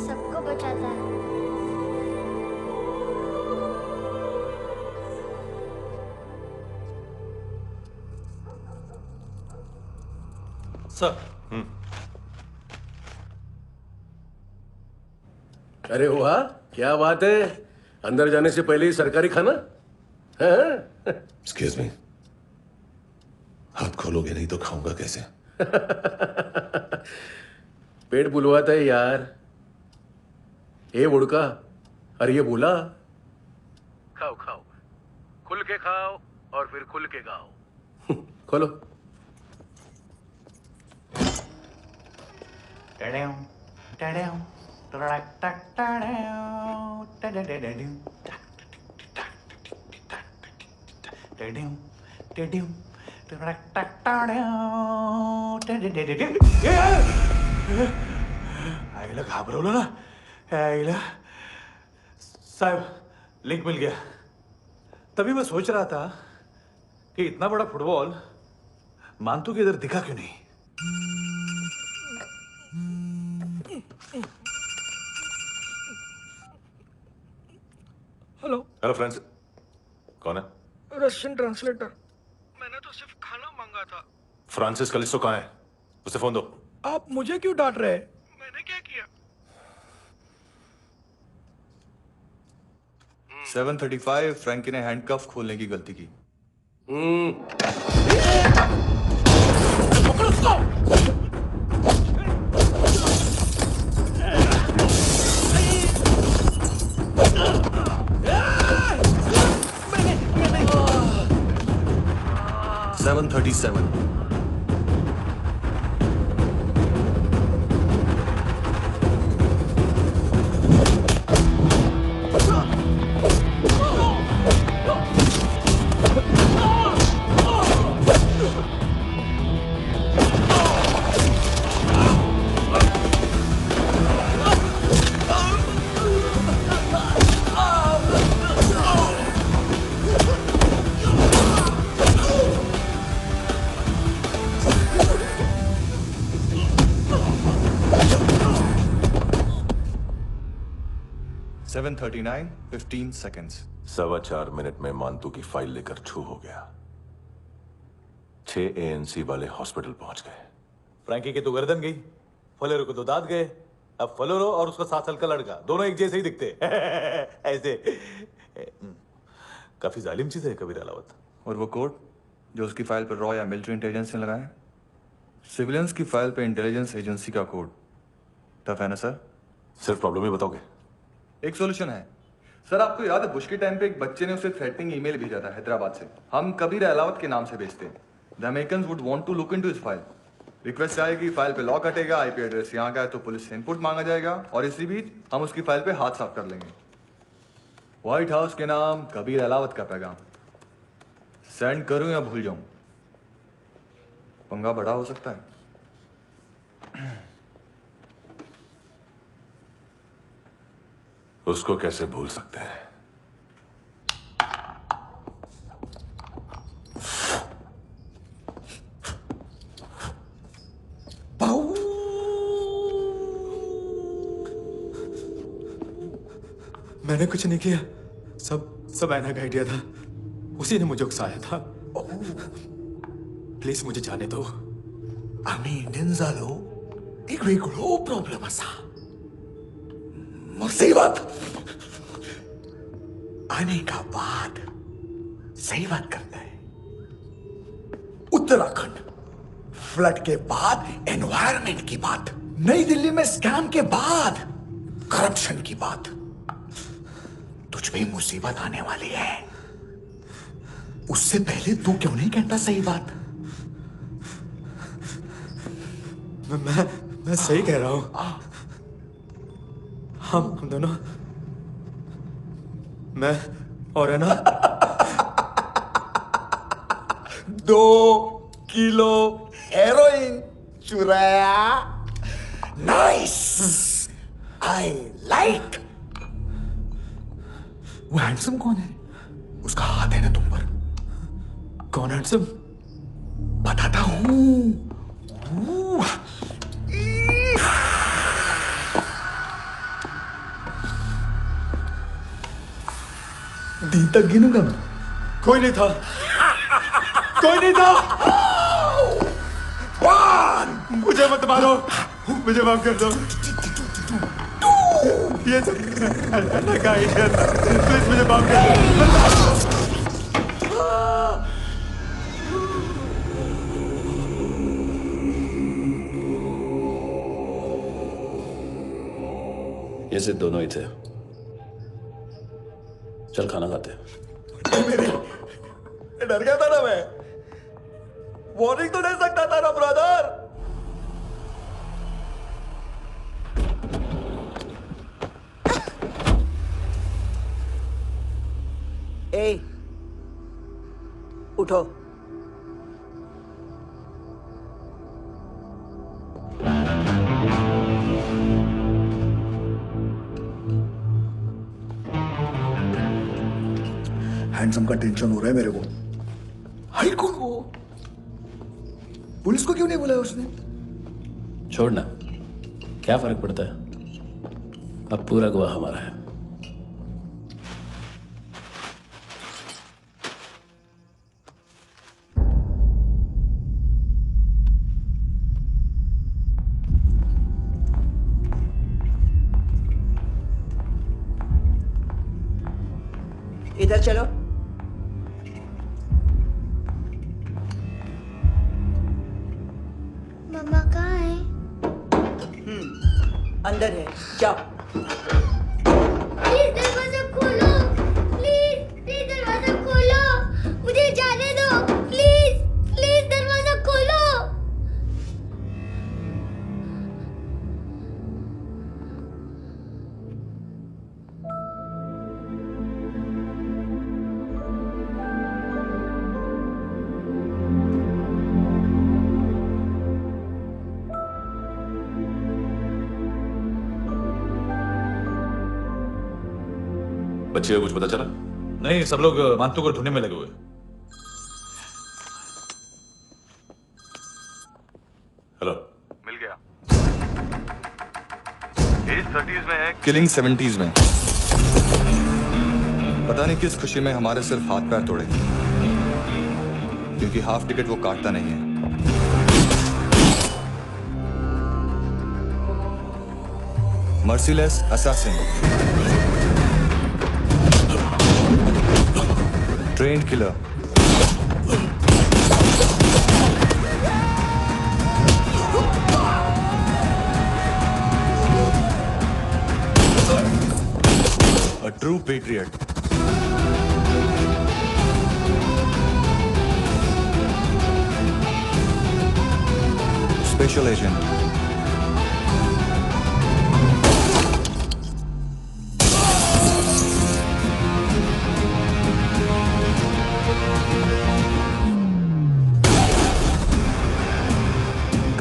सबको बचाता है। सर। अरे वाह, क्या बात है। अंदर जाने से पहले ही सरकारी खाना। एक्सक्यूज मी, हाथ खोलोगे नहीं तो खाऊंगा कैसे? पेट बुलवाता है यार। ए बुड़का, अरे ये बोला। खाओ खाओ, खुल के खाओ और फिर खुल के गाओ। खोलो। आईला घाबरवलं ना। आईला साहब, लिंक मिल गया। तभी मैं सोच रहा था कि इतना बड़ा फुटबॉल मानतू के इधर दिखा क्यों नहीं। हेलो हेलो फ्रेंड्स, कौन है? Russian translator. मैंने तो सिर्फ खाना मांगा था। फ्रांसिस कलिस्टो कहाँ है? उसे फोन दो। आप मुझे क्यों डांट रहे हैं? मैंने क्या किया? 735 फ्रैंकी ने हैंडकफ खोलने की गलती की। पकड़ो उसको। 737 Oh! 7:39, 15 seconds. 4.25 मिनट में मानतू की फाइल लेकर छू हो गया। 6 ANC वाले हॉस्पिटल पहुंच गए। फ्रैंकी की तो गर्दन गई, फलेरो को तो दांत गए। अब फलेरो और उसका 7 साल का लड़का दोनों एक जैसे ही दिखते ऐसे। काफी जालिम चीज है कबीर अलावत। और वो कोड जो उसकी फाइल पर रॉ या मिलिट्री इंटेलिजेंस ने लगाया, सिविलियंस की फाइल पे इंटेलिजेंस एजेंसी का कोड। टफ है ना सर? सिर्फ प्रॉब्लम ही बताओगे? एक सॉल्यूशन है सर। आपको याद है बुश के टाइम पे एक बच्चे ने उसे थ्रेटनिंग ईमेल भेजा था हैदराबाद से। हम कबीर अलावत के नाम से भेजते हैं। The Americans would want to look into his file. Request आएगी, फाइल पे लॉक हटेगा, आईपी एड्रेस यहाँ का है तो पुलिस से इनपुट मांगा जाएगा और इसी बीच हम उसकी फाइल पे हाथ साफ कर लेंगे। व्हाइट हाउस के नाम कबीर अलावत का पैगाम। सेंड करूं या भूल जाऊं? पंगा बड़ा हो सकता है। उसको कैसे भूल सकते हैं? मैंने कुछ नहीं किया, सब ऐना का आइडिया था। उसी ने मुझे उकसाया था। प्लीज मुझे जाने दो। आम्ही इंडियन्स एक वेगळो प्रॉब्लेम असा मुसीबत आने का बाद सही बात करता है। उत्तराखंड फ्लड के बाद एनवायरनमेंट की बात, नई दिल्ली में स्कैम के बाद करप्शन की बात। तुझ पे मुसीबत आने वाली है, उससे पहले तू क्यों नहीं कहता सही बात? मैं सही कह रहा हूं। हम दोनों, मैं और है ना 2 किलो हेरोइन चुराया। Nice, I like. वो हैंडसम कौन है? उसका हाथ है ना तुम पर? कौन हैंडसम? बताता हूं। दिन तक गिनूंगा मैं। कोई नहीं था, कोई नहीं था। मुझे मत मारो, मुझे माफ कर दो। ये अल्लाह का आइडिया था, प्लीज मुझे माफ कर दो। ये सिर्फ दोनों ही थे। चल खाना खाते। डर गया था ना मैं। वार्निंग तो दे सकता था ना ब्रदर। ए, उठो। हैंडसम का टेंशन हो रहा है मेरे को। हाइट कौन वो? पुलिस को क्यों नहीं बुलाया उसने? छोड़ना, क्या फर्क पड़ता है? अब पूरा गवाह हमारा है। इधर चलो। मम्मा कहाँ है? अंदर है, जाओ। प्लीज दरवाजा खोलो, प्लीज दरवाजा खोलो, मुझे जाने दो, प्लीज दरवाजा खोलो। बच्चे को कुछ पता चला? नहीं, सब लोग मानतू को ढूंढने में लगे हुए। हेलो, मिल गया। एज 30s में है, किलिंग 70s में। पता नहीं किस खुशी में हमारे सिर्फ हाथ पैर तोड़े, क्योंकि हाफ टिकट वो काटता नहीं है। Merciless assassin, trained killer, a true patriot. Special agent.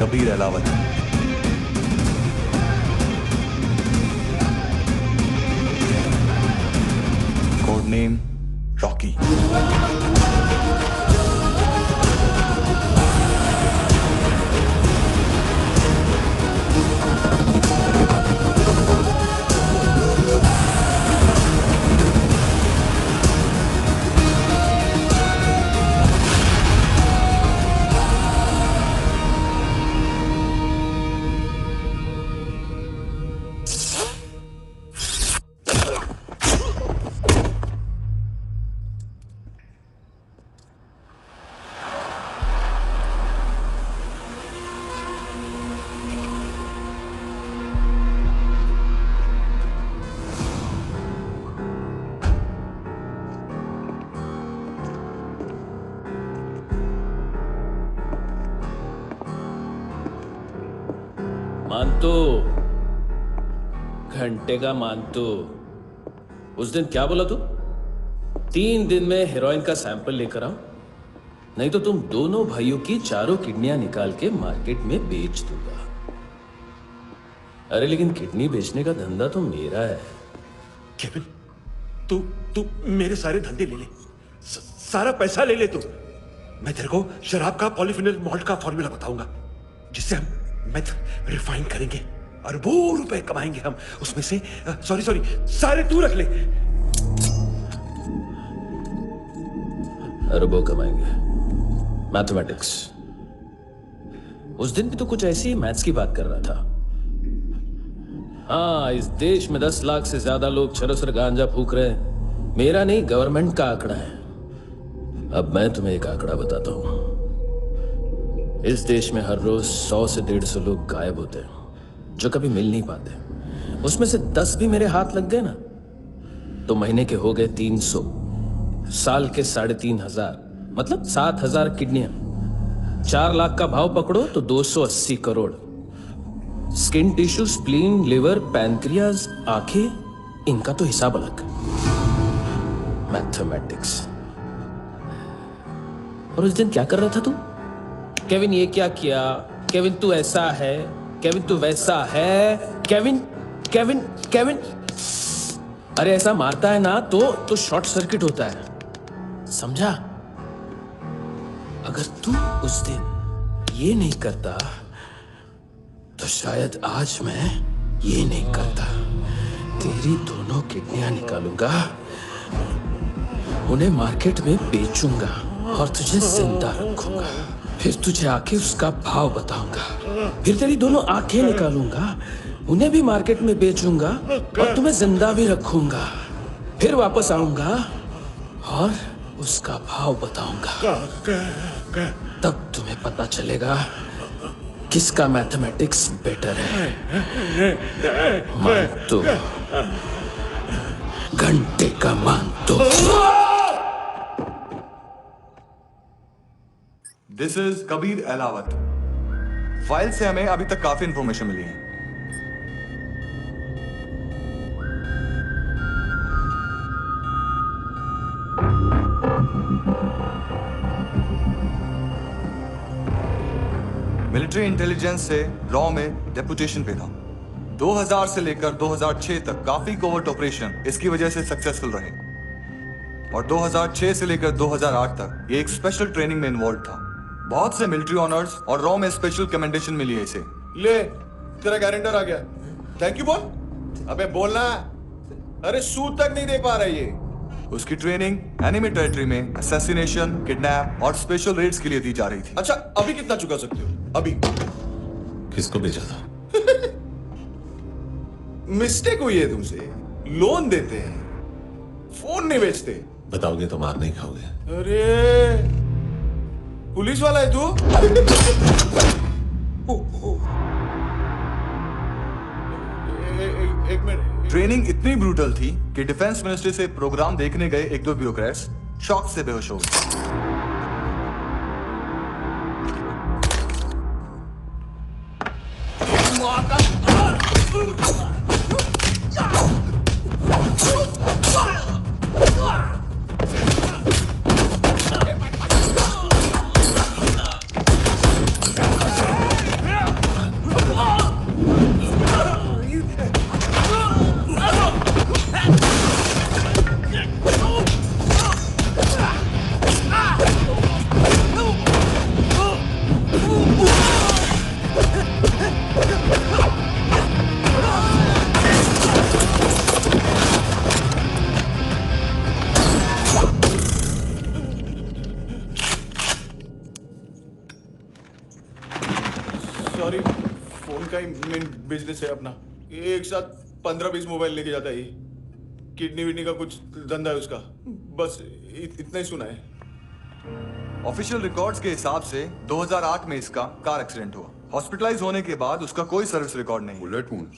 Kabir Alawat. Code name Rocky. मानतो, घंटे का मानतो, उस दिन क्या बोला तू? 3 दिन में हेरोइन का सैंपल लेकर आओ, नहीं तो तुम दोनों भाइयों की चारों किडनियां निकाल के मार्केट में बेच दूंगा। अरे लेकिन किडनी बेचने का धंधा तो मेरा है। केविन, तू मेरे सारे धंधे ले ले, सारा पैसा ले ले तू। मैं तेरे को शराब का पॉलीफिनल मॉल्ट का फॉर्मूला बताऊंगा, जिससे हम मेथ रिफाइन करेंगे, अरबों रुपए कमाएंगे हम उसमें से। सॉरी सारे तू रख ले। अरबों कमाएंगे, मैथमेटिक्स। उस दिन भी तो कुछ ऐसी ही मैथ्स की बात कर रहा था। हाँ, इस देश में 10 लाख से ज्यादा लोग चरस गांजा फूक रहे हैं। मेरा नहीं, गवर्नमेंट का आंकड़ा है। अब मैं तुम्हें एक आंकड़ा बताता हूं। इस देश में हर रोज 100 से 150 लोग गायब होते हैं, जो कभी मिल नहीं पाते। उसमें से 10 भी मेरे हाथ लग गए ना, तो महीने के हो गए 300, साल के 3,500, मतलब 7,000 किडनियां। 4 लाख का भाव पकड़ो तो 280 crore. Skin tissue, spleen, liver, pancreas, आंखें, इनका तो हिसाब अलग। मैथमेटिक्स। और उस दिन क्या कर रहा था तू? केविन ये क्या किया, केविन तू ऐसा है, केविन तू वैसा है, केविन केविन केविन। अरे ऐसा मारता है ना तो शॉर्ट सर्किट होता है, समझा? अगर तू उस दिन ये नहीं करता तो शायद आज मैं ये नहीं करता। तेरी दोनों किडनियां निकालूंगा, उन्हें मार्केट में बेचूंगा और तुझे जिंदा रखूंगा। फिर तुझे आके उसका भाव बताऊंगा। फिर तेरी दोनों आंखें निकालूंगा, उन्हें भी मार्केट में बेचूंगा और तुम्हें जिंदा भी रखूंगा। फिर वापस आऊंगा और उसका भाव बताऊंगा। तब तुम्हें पता चलेगा किसका मैथमेटिक्स बेटर है। मानतो, घंटे का मानतो। This is Kabir Ahlawat. File से हमें अभी तक काफी इंफॉर्मेशन मिली है। मिलिट्री इंटेलिजेंस से रॉ में डेपुटेशन पे था। 2000 से लेकर 2006 तक काफी कोवर्ट ऑपरेशन इसकी वजह से सक्सेसफुल रहे, और 2006 से लेकर 2008 तक ये एक स्पेशल ट्रेनिंग में इन्वॉल्व था। बहुत से मिलिट्री ऑनर्स और रॉ में स्पेशल कमेंडेशन मिली है इसे। ले, तेरा गारंटर आ गया। थैंक यू बोल। अबे बोलना। अरे सूद तक नहीं दे पा रहा ये। उसकी ट्रेनिंग एनिमी टेरिटरी में असैसिनेशन, किडनैप और स्पेशल रेड्स के लिए दी जा रही थी। अच्छा, अभी कितना चुका सकते हो? अभी किसको भेजा था? मिस्टेक हुई है तुमसे। लोन देते हैं, फोन नहीं बेचते। बताओगे तो मार नहीं खाओगे। अरे पुलिस वाला है तू? एक मिनट। ट्रेनिंग इतनी ब्रूटल थी कि डिफेंस मिनिस्ट्री से प्रोग्राम देखने गए एक दो ब्यूरोक्रेट्स शॉक से बेहोश हो गए। सॉरी, फोन का ही मेन बिजनेस है अपना। एक साथ 15-20 मोबाइल लेके जाता है ये। किडनी विडनी का कुछ धंधा है उसका। बस इतना ही सुना है। ऑफिशियल रिकॉर्ड्स के हिसाब से 2008 में इसका कार एक्सीडेंट हुआ। हॉस्पिटलाइज होने के बाद उसका कोई सर्विस रिकॉर्ड नहीं। बुलेट वुंड्स,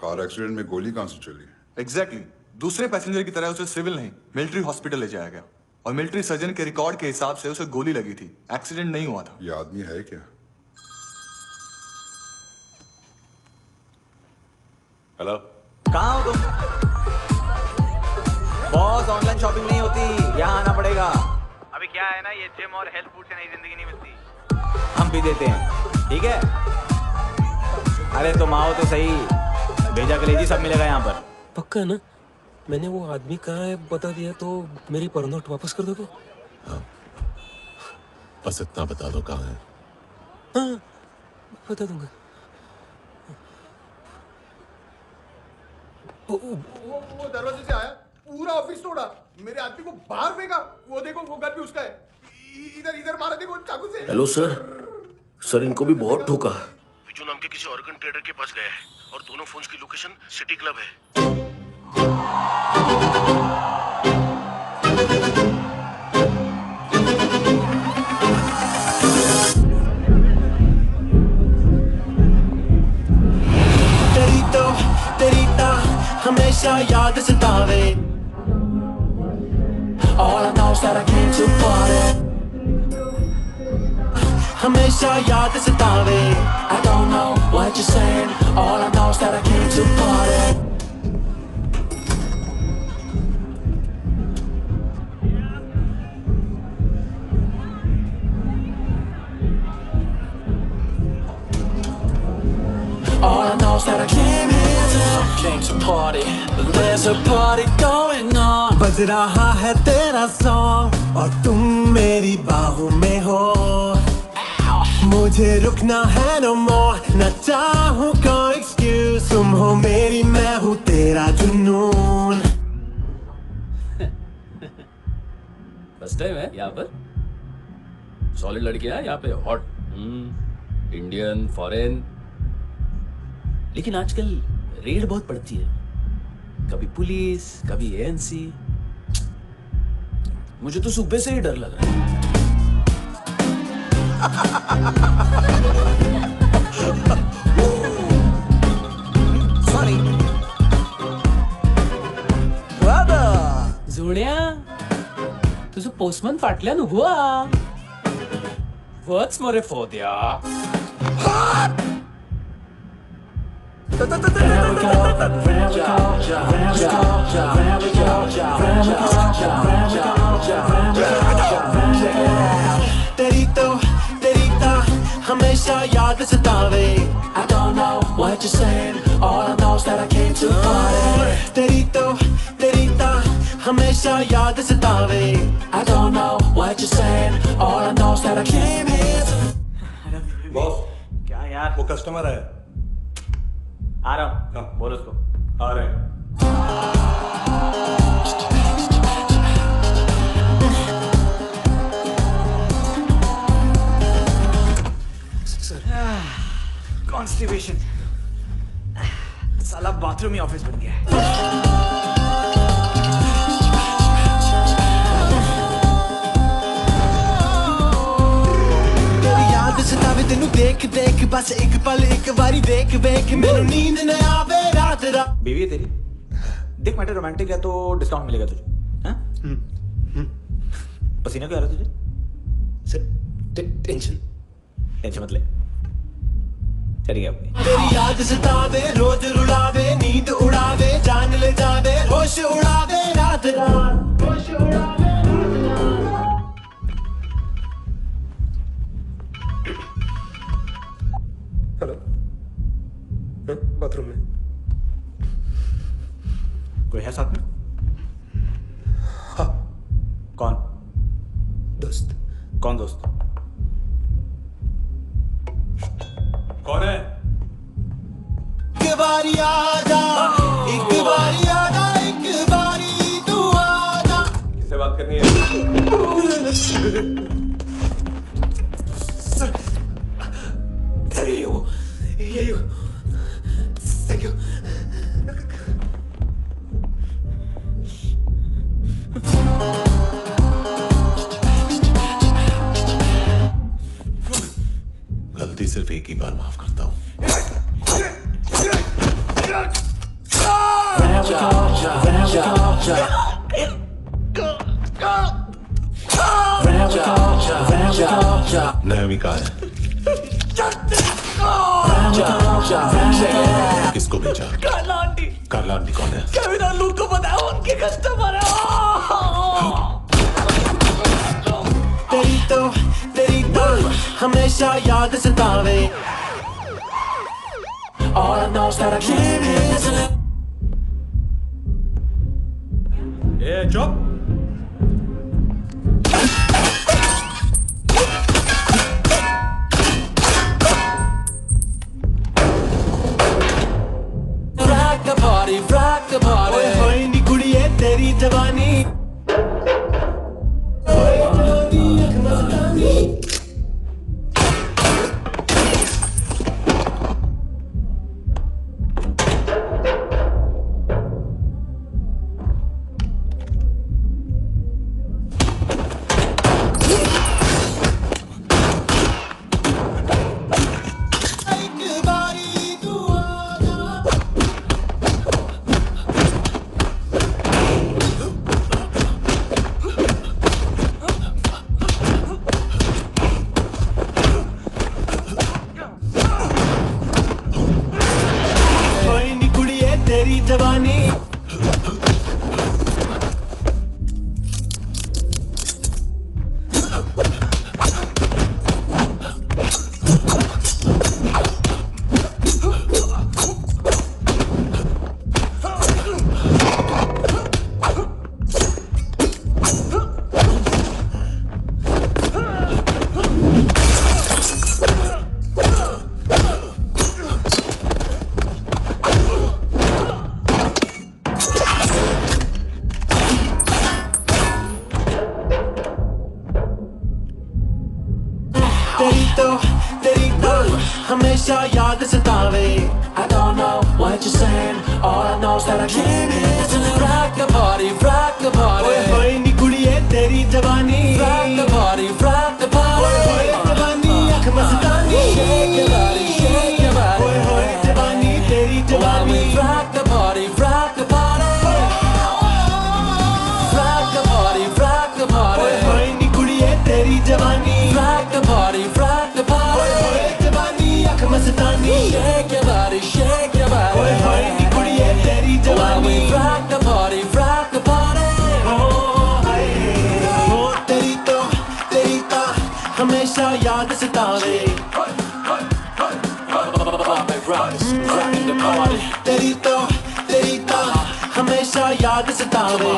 कार एक्सीडेंट में गोली कहां से चली? एग्जैक्टली। दूसरे पैसेंजर की तरह उसे सिविल नहीं, मिलिट्री हॉस्पिटल ले जाया गया और मिलिट्री सर्जन के रिकॉर्ड के हिसाब से उसे गोली लगी थी। एक्सीडेंट नहीं हुआ था। ये आदमी है क्या? हेलो, कहाँ हो तुम? बॉस, ऑनलाइन शॉपिंग नहीं होती, यहाँ आना पड़ेगा। अभी क्या है ना, ये जिम और हेल्थ फूड से नई जिंदगी नहीं मिलती। हम भी देते हैं, ठीक है? अरे तुम आओ तो सही, भेजा कलेजी सब मिलेगा यहाँ पर। पक्का ना? मैंने वो आदमी कहाँ है बता दिया तो मेरी परनोट वापस कर दोगे? हाँ, बस इतना बता दो कहाँ है। हाँ, बता दूंगा। वो दरवाजे से आया, पूरा ऑफिस तोड़ा, मेरे आदमी को बाहर फेंका। वो देखो, वो गन भी उसका है। इधर इधर मारा, देखो चाकू से। हेलो सर, इनको भी बहुत ठोका। विजू नाम के किसी ऑर्गन ट्रेडर के पास गए हैं और दोनों फोन्स की लोकेशन सिटी क्लब है। तेरी तो हमेशा याद सतावे। All I know is that I came to party. हमेशा याद सतावे। I don't know what you're saying. All I know is that I came to party. All I know is that I came here to party. There's a party going on. बज रहा है तेरा song और तुम मेरी बाहों में हो। मुझे रुकना है no more, न चाहूँ कोई excuse। तुम हो मेरी, मैं हूँ तेरा जुनून। फर्स्ट टाइम है यहाँ पर। सॉलिड लड़कियां यहाँ पे, हॉट इंडियन, फॉरेन। लेकिन आजकल रेड बहुत पड़ती है, कभी पुलिस, कभी एएनसी। मुझे तो सुबह से ही डर लग रहा है। Sorry. जोड्या, तुझं पोस्टमन फाटल्यान हुआ. वच मरे फोद्या. तेरी तो हमेशा याद सतावे. I don't know what you're saying. All I know is that I came to party. तेरी तो हमेशा याद सतावे. I don't know what you're saying. All I know is that I came here to... boss, क्या यार? वो customer है. आ रहा हूँ. बोल उसको. आ रहे हैं. बाथरूम ही ऑफिस बन गया है। तेरी याद सतावे तेनू देख देख बस एक पल एक बारी वेख वेख मैनू नींद न आवे रात रात। बीवी है तेरी? देख मैटर रोमांटिक है तो डिस्काउंट मिलेगा तुझे। हाँ? पसीना क्यों आ रहा है तुझे? टेंशन मत ले, चलिए अपनी। तेरी याद सतावे रोज रुलावे नींद उड़ावे जान ले जावे होश उड़ावे रात रात होश उड़ावे हेलो, बाथरूम में कोई है साथ में? हाँ। कौन? दोस्त। कौन दोस्त? कौन है? एक बारी आजा, एक बारी आजा, एक बारी तू आजा। किससे बात करनी है? यही हो। Thank you. गलती सिर्फ एक ही बार माफ करता हूँ। नयमी कहाँ है? किसको भेजा? कार्ला आंटी। कार्ला आंटी कौन है? केविन और लूक को बताया उनके कस्टमर है। तेरी तो हमेशा याद सतावे। All I know is that I can't handle it. चुप। rock the party. ओए होए नी कुड़िए तेरी जवानी। तेरी जवानी तेरी तो हमेशा याद सतावे। I don't know what you're saying, all I know is that I can't handle it. Rock the party, rock the party. ओए होए नी कुड़िए तेरी जवानी। Rock the party, rock the party. ओए होए जवानी आँख मस्तानी। Shake your body, shake your body. ओए होए जवानी तेरी जवानी। Rock the party, rock the party. Rock the party, rock the party. ओए होए नी कुड़िए तेरी जवानी। Rock the party, rock the party. ओए होए जवानी आँख मस्तानी। Shake your body, shake your body. ओए होए नी कुड़िए तेरी जवानी। Rock the party, rock the party. ओ तेरी तो हमेशा याद सतावे। तेरी तो हमेशा याद सतावे।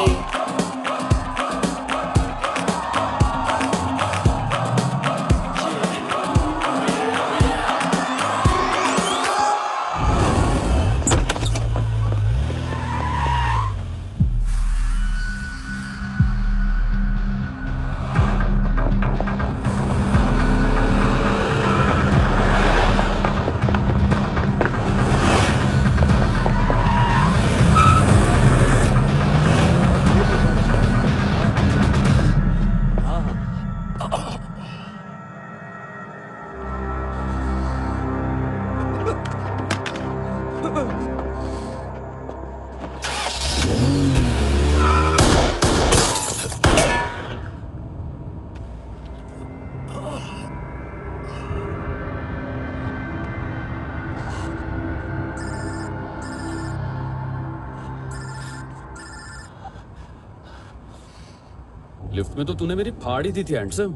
लिफ्ट में तो तूने मेरी फाड़ ही दी थी हैंडसम।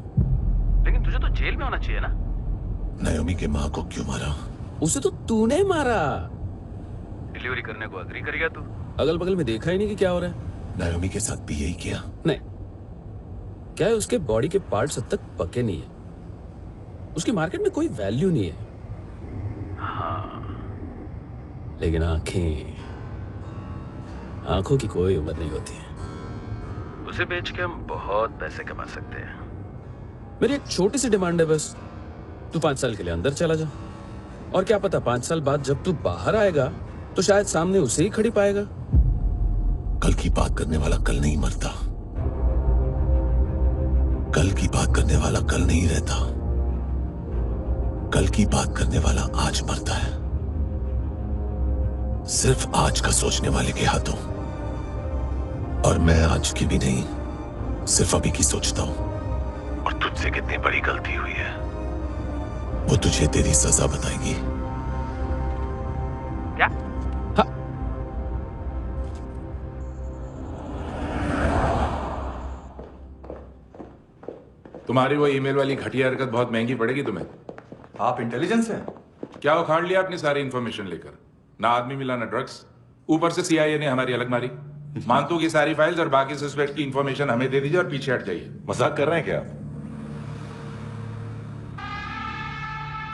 लेकिन तुझे तो जेल में होना चाहिए ना। नायोमी के माँ को क्यों मारा? उसे तो तूने मारा। डिलीवरी करने को अग्री कर गया तू। अगल बगल में देखा ही नहीं कि क्या हो रहा है। नायोमी के साथ भी यही किया? नहीं, क्या है उसके बॉडी के पार्ट्स अब तक पके नहीं है, उसकी मार्केट में कोई वैल्यू नहीं है। हाँ, लेकिन आंखों की कोई उम्र नहीं होती है। उसे बेच के हम बहुत पैसे कमा सकते हैं। मेरी एक छोटी सी डिमांड है बस, तू 5 साल के लिए अंदर चला जा, और क्या पता 5 साल बाद जब तू बाहर आएगा तो शायद सामने उसे ही खड़ी पाएगा। कल की बात करने वाला कल नहीं मरता, कल की बात करने वाला कल नहीं रहता, कल की बात करने वाला आज मरता है। सिर्फ आज का सोचने वाले के हाथों। और मैं आज की भी नहीं, सिर्फ अभी की सोचता हूं। और तुझसे कितनी बड़ी गलती हुई है वो तुझे तेरी सजा बताएगी। क्या? हाँ। तुम्हारी वो ईमेल वाली घटिया हरकत बहुत महंगी पड़ेगी तुम्हें। आप इंटेलिजेंस हैं? क्या उखाड़ लिया अपनी सारी इंफॉर्मेशन लेकर? ना आदमी मिला ना ड्रग्स, ऊपर से सीआईए ने हमारी अलग मारी। मानतू की सारी फाइल्स और बाकी सस्पेक्ट की इंफॉर्मेशन हमें दे दीजिए और पीछे हट जाइए। मजाक कर रहे हैं क्या?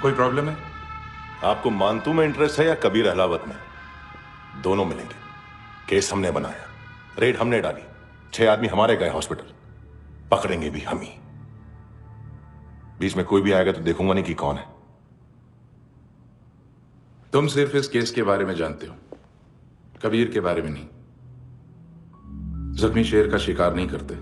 कोई प्रॉब्लम है? आपको मानतू में इंटरेस्ट है या कबीर अहलावत में? दोनों मिलेंगे। केस हमने बनाया, रेड हमने डाली, 6 आदमी हमारे गए हॉस्पिटल, पकड़ेंगे भी हम ही। बीच में कोई भी आएगा तो देखूंगा नहीं कि कौन है। तुम सिर्फ इस केस के बारे में जानते हो, कबीर के बारे में नहीं। जख्मी शेर का शिकार नहीं करते।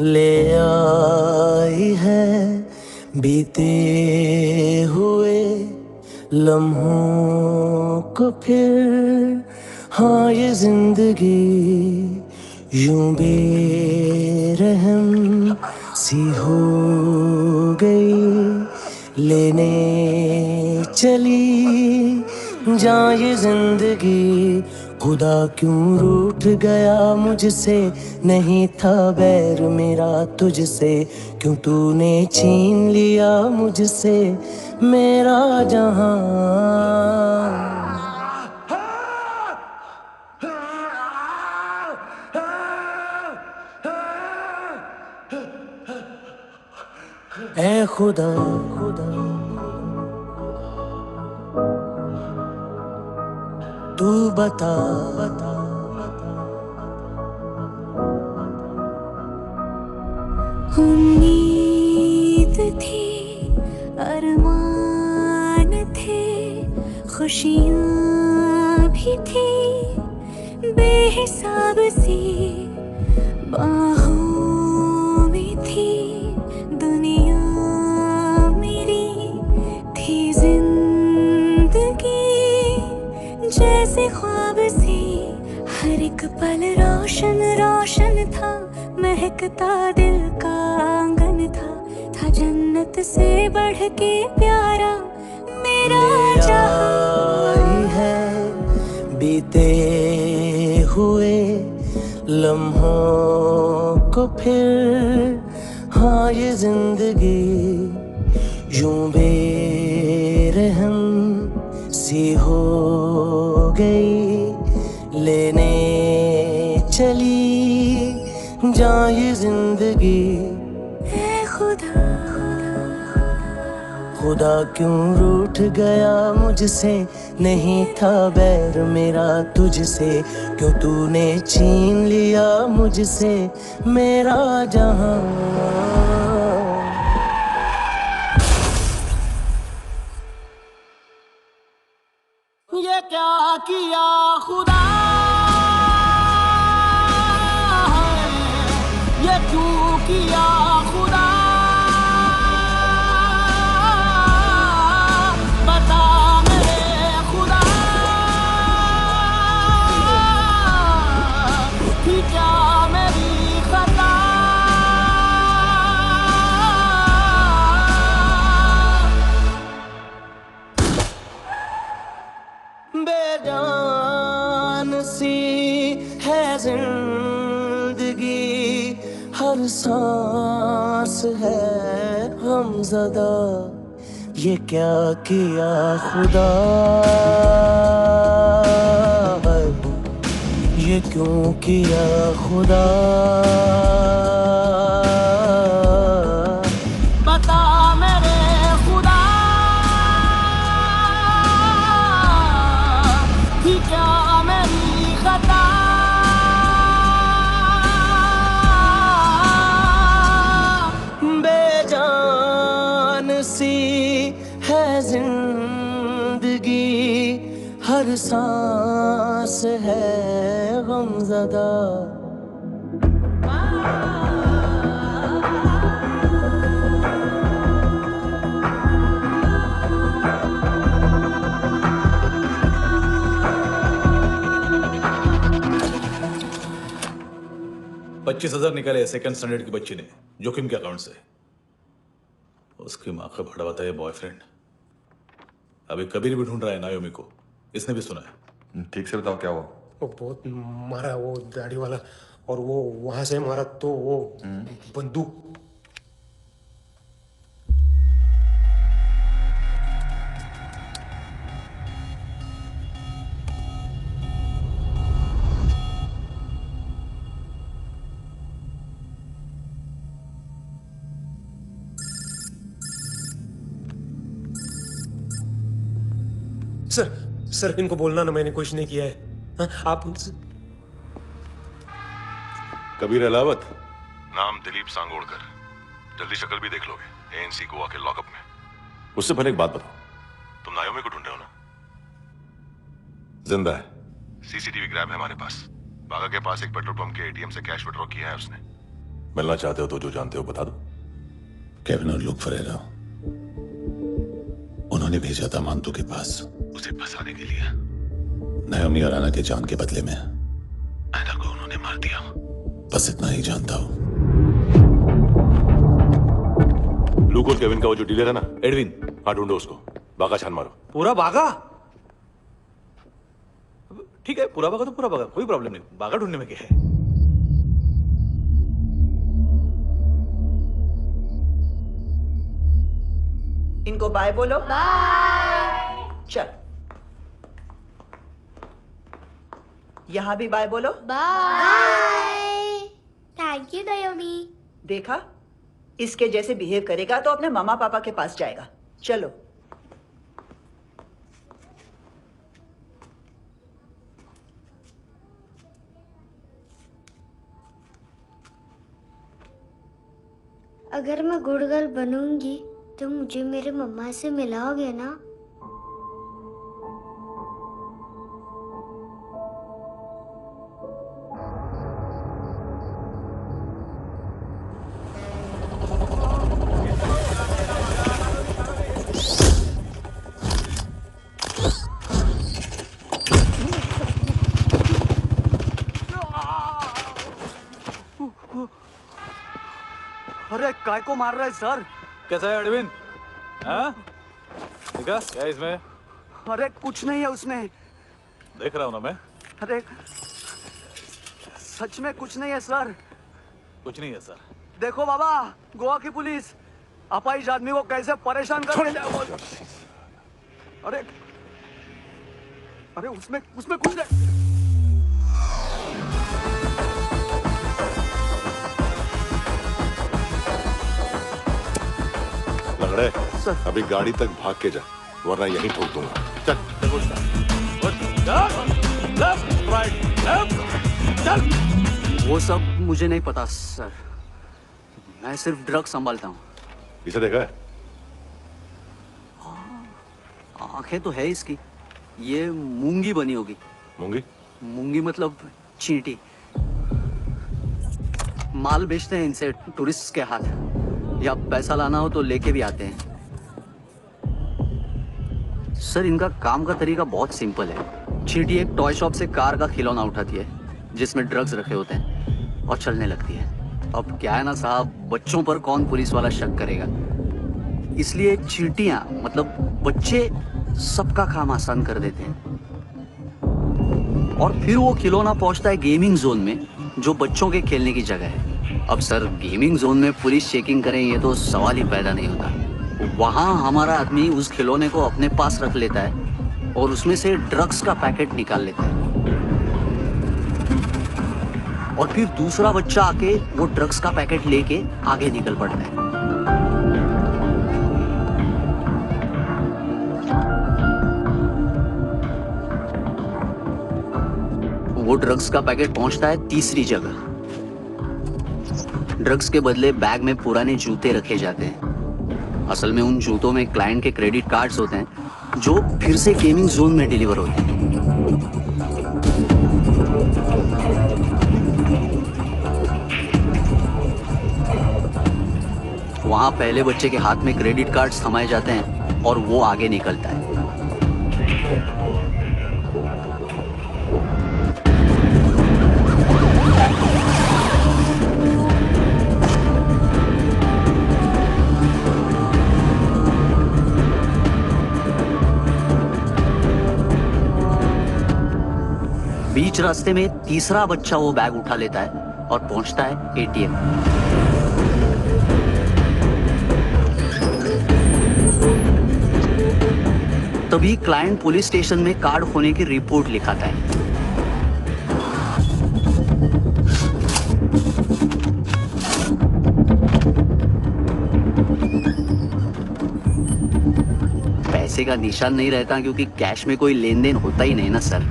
ले आई है बीते हुए लम्हों को फिर, हाँ ये जिंदगी यूं बेरहम सी हो गई, लेने चली जा ये जिंदगी। खुदा क्यों रूठ गया मुझसे, नहीं था बैर मेरा तुझसे, क्यों तूने छीन लिया मुझसे मेरा जहां। ऐ खुदा तू बता उम्मीद थी, अरमान थे, खुशियाँ भी थी, बेहिसाब सी बाहों में थी दुनिया मेरी, थी जिंदगी जैसे ख्वाब सी, हर एक पल रोशन रोशन था, महकता दिल का आंगन था जन्नत से बढ़ के प्यारा मेरा जहां है। बीते हुए लम्हों को फिर, हाँ ये जिंदगी यूं बेरहम सी हो गई, लेने चली जा ये जिंदगी। ऐ खुदा खुदा क्यों रूठ गया मुझसे, नहीं था बैर मेरा तुझसे, क्यों तूने छीन लिया मुझसे मेरा जहां। क्यों किया खुदा बता मेरे खुदा कि क्या मेरी खता बेजान सी है जिंदगी हर सांस है गमज़दा ये क्या किया खुदा ये क्यों किया खुदा बता मेरे खुदा कि क्या मेरी खता बेजान सी है जिंदगी हर सांस है गमज़दा $25,000 निकाले सेकंड स्टैंडर्ड की बच्ची ने जोखिम के अकाउंट से। उसकी माँ का भड़वाता है बॉयफ्रेंड। अभी कबीर भी ढूंढ रहा है नायोमी को। इसने भी सुना है। ठीक से बताओ क्या हुआ। वो बहुत मारा वो दाढ़ी वाला, और वो वहां से मारा तो वो बंदूक। सर इनको बोलना ना मैंने कुछ नहीं किया है। हाँ, आप कबीर अलावत, नाम दिलीप सांगोड़कर। जल्दी शक्ल भी देख लोगे एएनसी गोवा के लॉकअप में। उससे पहले एक बात बताओ, तुम नायोमी को ढूंढ रहे हो ना? जिंदा है, सीसीटीवी ग्रैब है हमारे पास। बागा के पास एक पेट्रोल पंप के एटीएम से कैश विड्रॉ किया है उसने। मिलना चाहते हो तो जो जानते हो बता दो। केविन और लुक फरेरा, उन्होंने भेजा था मांतू के पास उसे फंसाने के लिए। नायोमी और आना के जान के बदले में एना को उन्होंने मार दिया। बस इतना ही जानता हूं। लुक और केविन का वो जो डीलर है ना, एडविन, हाँ ढूंढो उसको। बागा छान मारो। पूरा बागा? ठीक है, पूरा बागा तो पूरा बागा, कोई प्रॉब्लम नहीं। बागा ढूंढने में क्या है? इनको बाय बोलो। बाय। चल, यहां भी बाय बोलो। बाय। Thank you नायोमी। देखा, इसके जैसे बिहेव करेगा तो अपने मामा पापा के पास जाएगा। चलो। अगर मैं गुड गर्ल बनूंगी तो मुझे मेरे मम्मा से मिलाओगे ना? अरे काय को मार रहा है सर? कैसा है एडविन? हाँ? देखा क्या है इसमें? अरे कुछ नहीं है उसमें। देख रहा हूं ना मैं। अरे सच में कुछ नहीं है सर। कुछ नहीं है सर। देखो बाबा, गोवा की पुलिस अपाइज आदमी को कैसे परेशान कर रही है। अरे अरे उसमें कुछ नहीं। लंगड़े, अभी गाड़ी तक भाग के जा, वरना यहीं ठोक दूंगा। चल। वो सब मुझे नहीं पता सर, मैं सिर्फ ड्रग संभालता हूँ। इसे देखा है? आंखें तो है इसकी, ये मूंगी बनी होगी। मूंगी? मूंगी मतलब चींटी। माल बेचते हैं इनसे टूरिस्ट के हाथ, या पैसा लाना हो तो लेके भी आते हैं। सर इनका काम का तरीका बहुत सिंपल है। चींटी एक टॉय शॉप से कार का खिलौना उठाती है जिसमें ड्रग्स रखे होते हैं और चलने लगती है। अब क्या है ना साहब, बच्चों पर कौन पुलिस वाला शक करेगा, इसलिए चींटियां मतलब बच्चे सबका काम आसान कर देते हैं। और फिर वो खिलौना पहुंचता है गेमिंग जोन में, जो बच्चों के खेलने की जगह है। अब सर गेमिंग जोन में पुलिस चेकिंग करें ये तो सवाल ही पैदा नहीं होता। वहां हमारा आदमी उस खिलौने को अपने पास रख लेता है और उसमें से ड्रग्स का पैकेट निकाल लेता है, और फिर दूसरा बच्चा आके वो ड्रग्स का पैकेट लेके आगे निकल पड़ता है। वो ड्रग्स का पैकेट पहुंचता है तीसरी जगह। ड्रग्स के बदले बैग में पुराने जूते रखे जाते हैं। असल में उन जूतों में क्लाइंट के क्रेडिट कार्ड्स होते हैं जो फिर से गेमिंग जोन में डिलीवर होते हैं। वहां पहले बच्चे के हाथ में क्रेडिट कार्ड्स थमाए जाते हैं और वो आगे निकलता है। बीच रास्ते में तीसरा बच्चा वो बैग उठा लेता है और पहुंचता है एटीएम। तभी क्लाइंट पुलिस स्टेशन में कार्ड खोने की रिपोर्ट लिखाता है। पैसे का निशान नहीं रहता क्योंकि कैश में कोई लेन देन होता ही नहीं ना सर।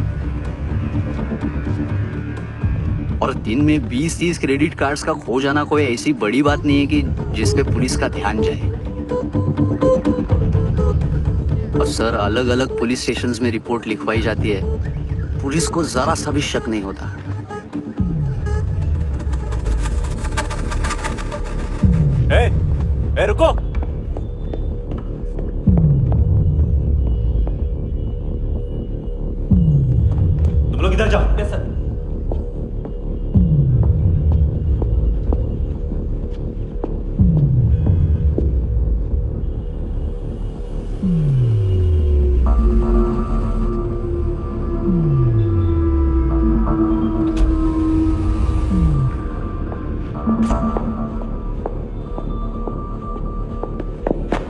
और दिन में 20-30 क्रेडिट कार्ड्स का खो जाना कोई ऐसी बड़ी बात नहीं है कि जिस पे पुलिस का ध्यान जाए। और सर अलग अलग पुलिस स्टेशंस में रिपोर्ट लिखवाई जाती है, पुलिस को जरा सा भी शक नहीं होता। ए, रुको। तुम लोग इधर जाओ। Yes sir.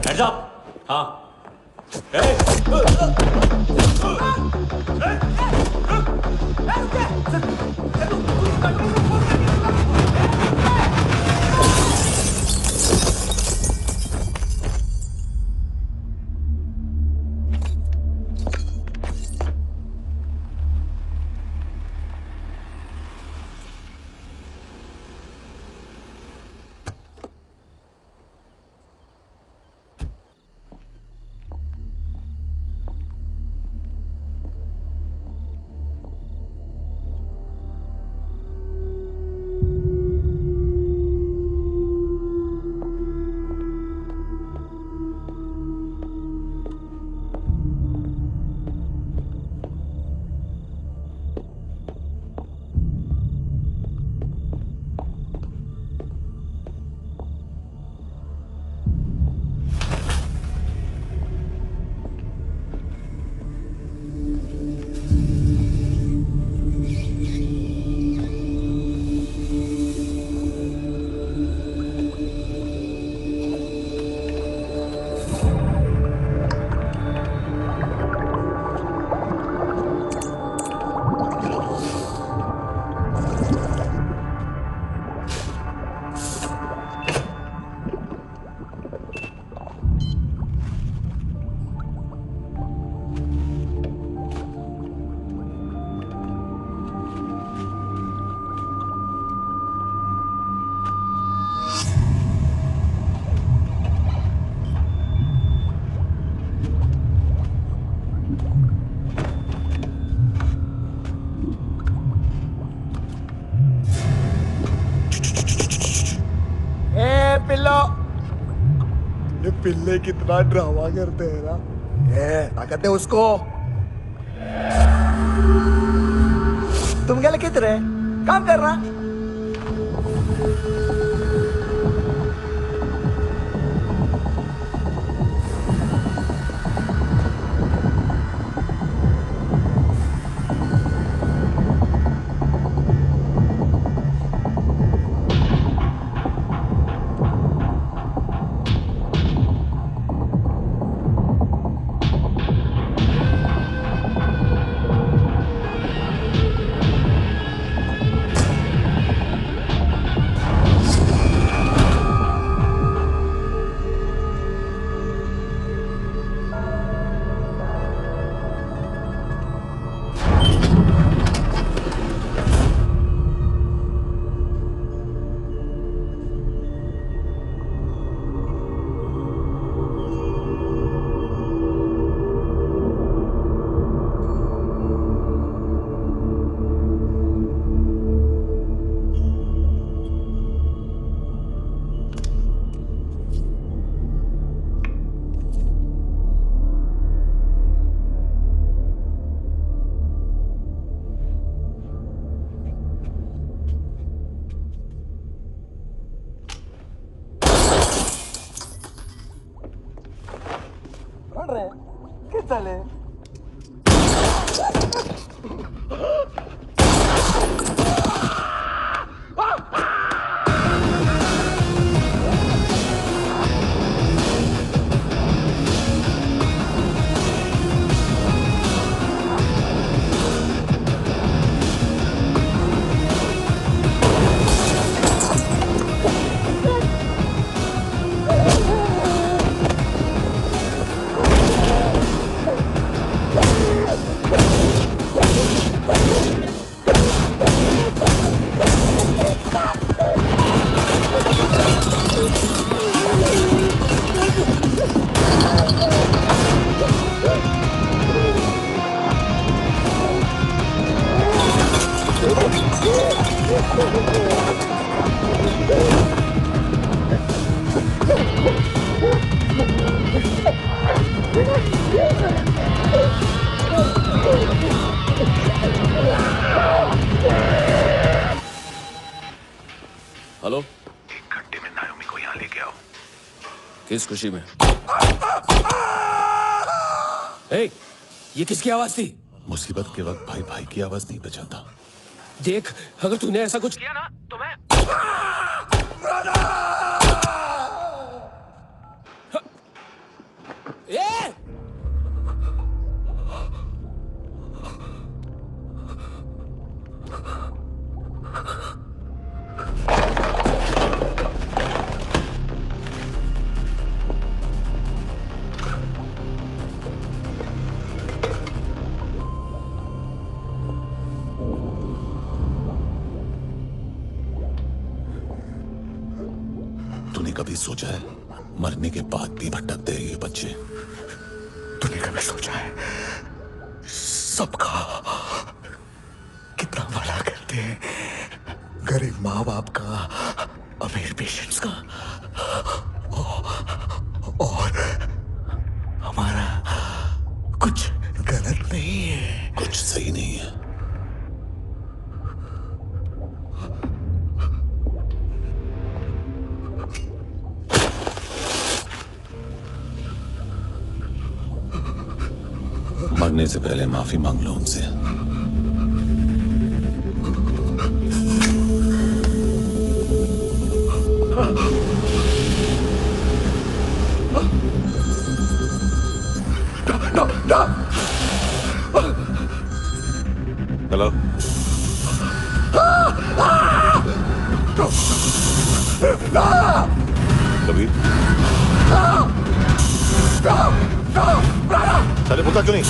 Heads up! हाँ। पिल्लो। ये पिल्ले कितना ड्रामा करते हैं ना। ये ताकत है उसको। तुम क्या लिखित रहे? काम कर रहा। चले हेलो, 1 घंटे में नायोमी को यहाँ लेके आओ। किस खुशी में? ए, ये किसकी आवाज थी? मुसीबत के वक्त भाई भाई की आवाज नहीं बचाता। देख, अगर तूने ऐसा कुछ किया ना तो मैं ए! तूने कभी सोचा है मरने के बाद भी भटकते हैं ये बच्चे? तूने कभी सोचा है सबका कितना भला करते हैं? गरीब माँ बाप का, अमीर पेशेंट्स का, और हमारा कुछ गलत नहीं है, कुछ सही नहीं है। मरने से पहले माफी मांग लो उनसे। हेलो, कबीर, चले मुद्दा क्यों नहीं?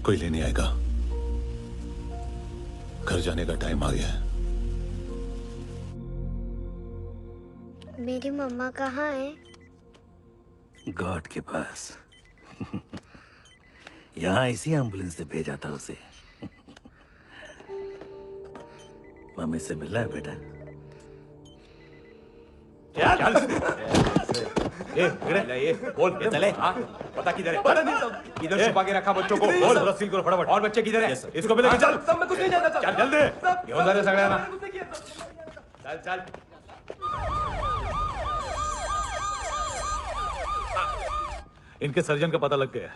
कोई लेने आएगा? घर जाने का टाइम आ गया है। मेरी मम्मा कहाँ है? गॉड के पास। यहाँ इसी एम्बुलेंस से भेजा था उसे। मम्मी से मिलना है बेटा। चल ये बोल ये चले। हाँ पता किधर है? पता नहीं, इधर छुपा के रखा बच्चों को। बोल रसील करो फटाफट। और बच्चे किधर है? इसको भी लेके चल। सब मैं कुछ नहीं जानता। चल जल्दी घेऊन जा रे सगळ्यांना। चल चल। इनके सर्जन का पता लग गया।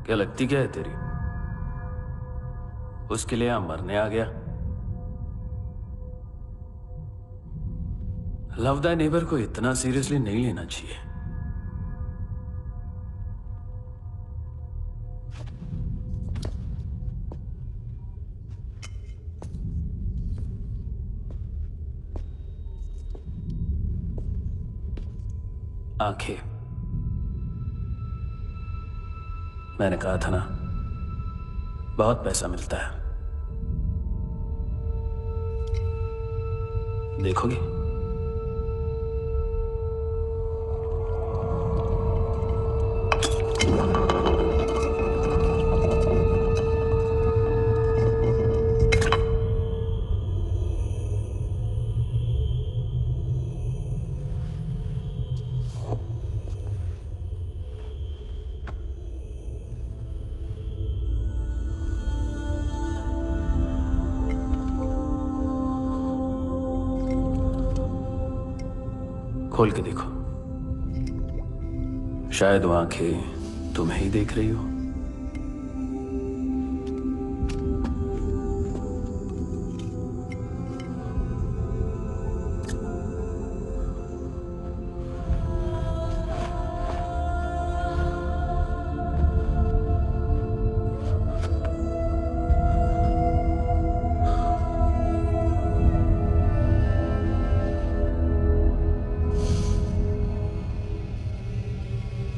क्या लगती क्या है तेरी? उसके लिए यहां मरने आ गया? लव द नेबर को इतना सीरियसली नहीं लेना चाहिए। आंखें, मैंने कहा था ना, बहुत पैसा मिलता है। देखोगे? खोल के देखो, शायद वो आंखें तुम्हें ही देख रही हो।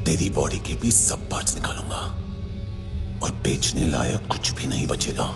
तेरी बॉडी के भी सब पार्ट्स निकालूंगा और बेचने लायक कुछ भी नहीं बचेगा।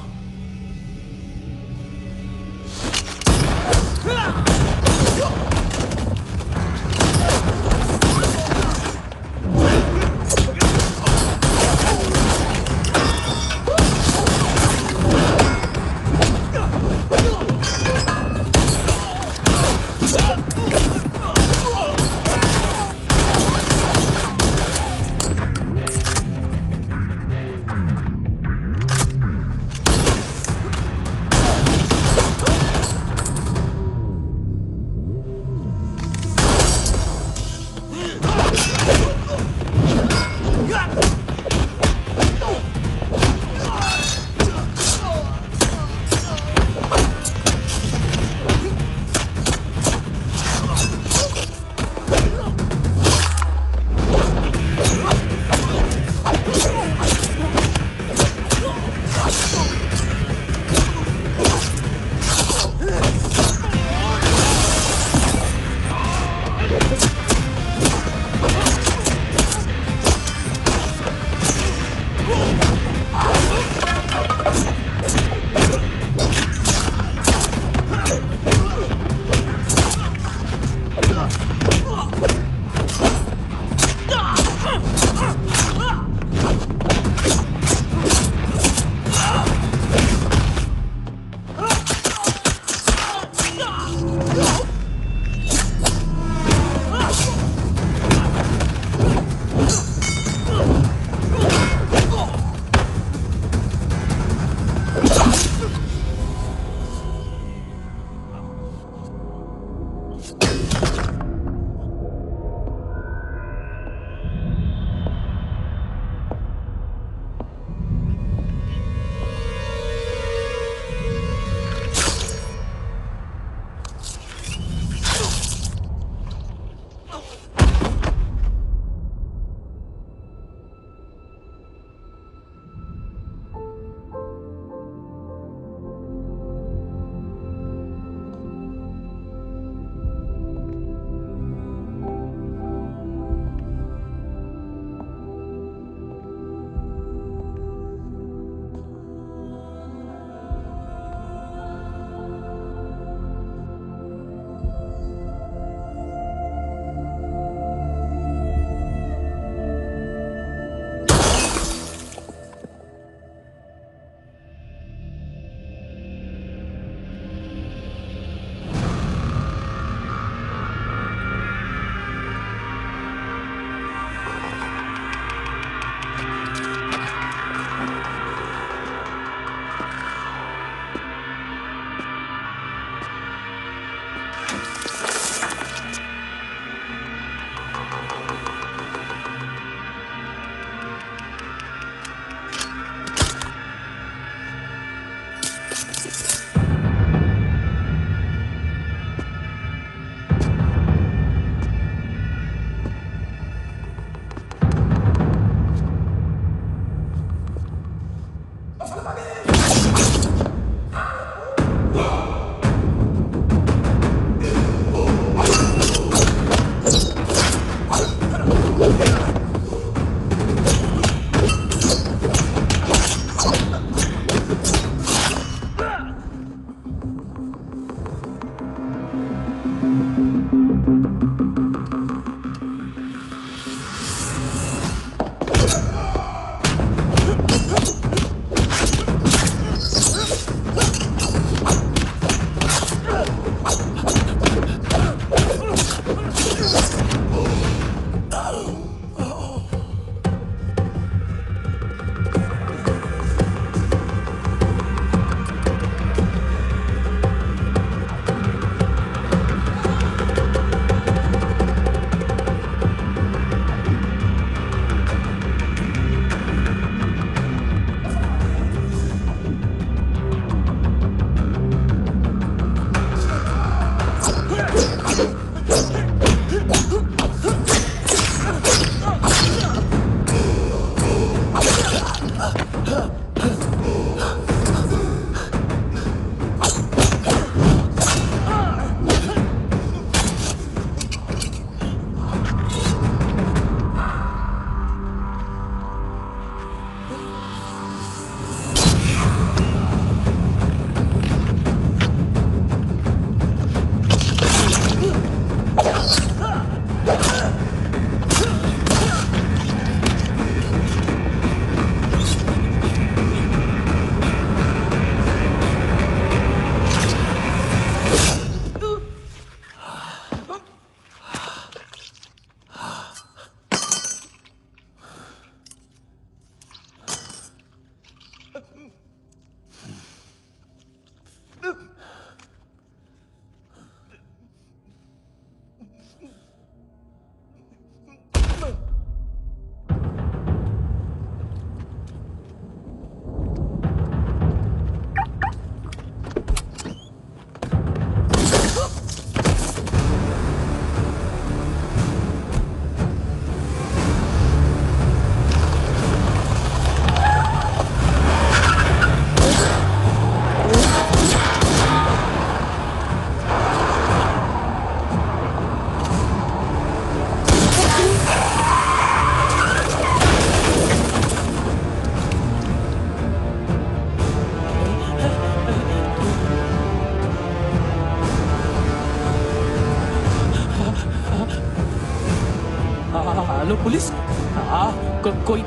हेलो पुलिस,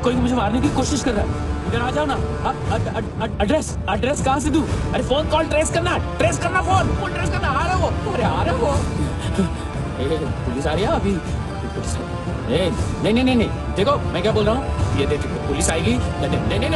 कोई मुझे मारने की कोशिश कर रहा है, इधर आ जाओ ना। एड्रेस कहाँ से दूं? अरे फोन कॉल ट्रेस करना फोन ट्रेस करना। आ रहा वो पुलिस आ रही है अभी। नहीं, देखो मैं क्या बोल रहा हूँ, ये देख पुलिस आएगी। नहीं,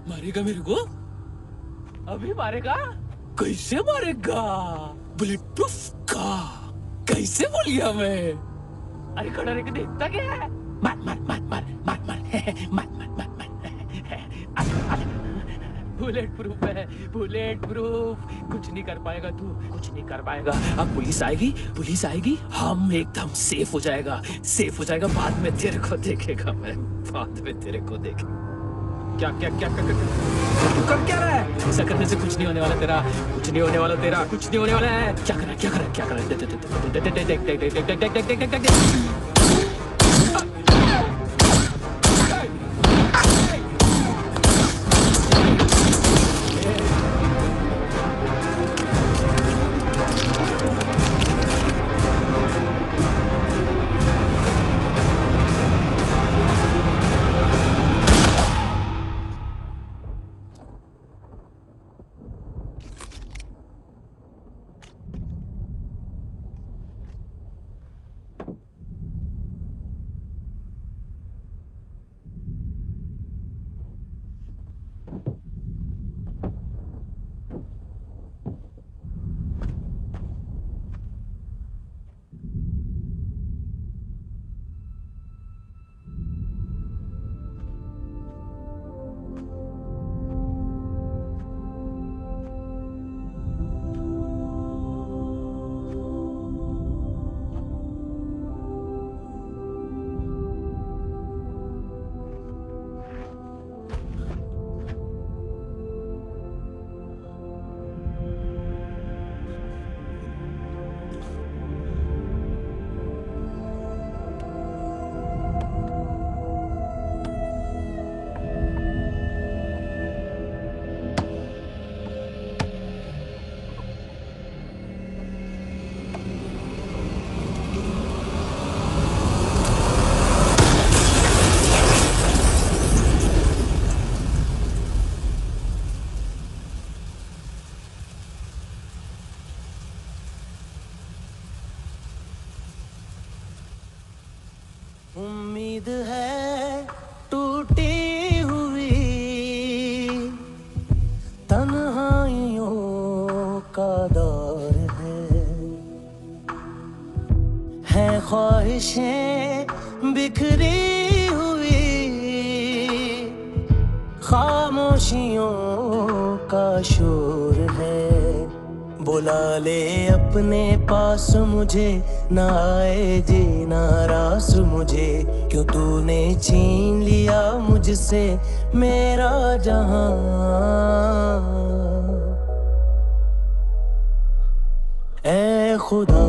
मारेगा मेरे को? अभी मारेगा? कैसे मारेगा? बुलेट प्रूफ का कैसे बोल गया मैं? अरे खड़ा रह के देखता क्या है? बुलेट प्रूफ है, बुलेट प्रूफ। कुछ नहीं कर पाएगा तू, कुछ नहीं कर पाएगा। अब पुलिस आएगी, हम एकदम सेफ हो जाएगा। बाद में तेरे को देखेगा मैं, बाद में तेरे को देखेगा। क्या तू कर क्या रहा है? ऐसा करने से कुछ नहीं होने वाला तेरा, कुछ नहीं होने वाला है। क्या कर रहा है? देख। उम्मीद है टूटी हुई तन्हाइयों का दौर है ख्वाहिशें बिखरी हुई खामोशियों का शोर है। बुला ले अपने पास मुझे, ना आए जी नाराज मुझे, क्यों तूने छीन लिया मुझसे मेरा जहां। ऐ खुदा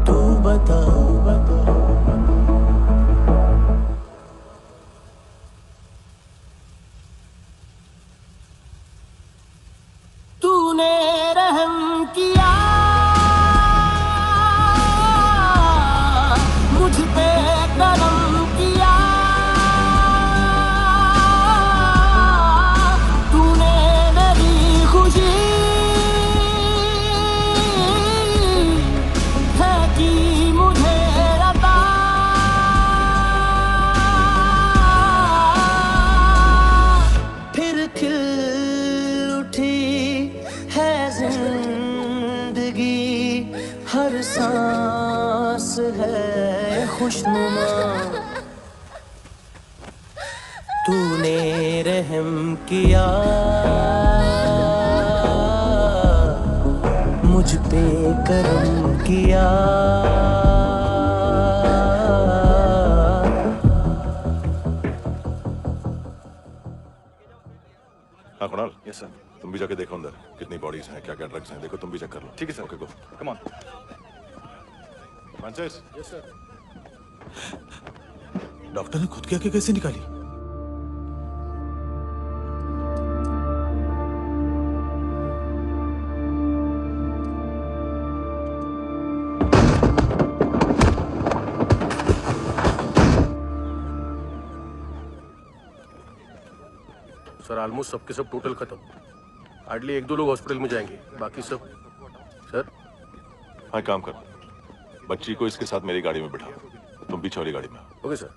तू बता तूने रहम किया मुझ पे, करम किया तूने मेरी खुशी है कि मुझे अता। फिर खिल उठी है जिंदगी, हर सांस है खुशनुमा। तूने रहम किया मुझ पे, करम किया। हाँ कुणाल, यस सर। तुम भी जाके देखो अंदर कितनी बॉडीज हैं, क्या क्या ड्रग्स हैं, देखो तुम भी चेक कर लो। ठीक है sir. Okay go. Come on. Francis. Yes sir. Doctor ने खुद की आंखें कैसे निकाली? सर ऑलमोस्ट सबके सब टोटल खत्म। हार्डली 1-2 लोग हॉस्पिटल में जाएंगे, बाकी सब। सर हाँ काम कर, बच्ची को इसके साथ मेरी गाड़ी में बिठा, तुम पीछे वाली गाड़ी में। Okay sir.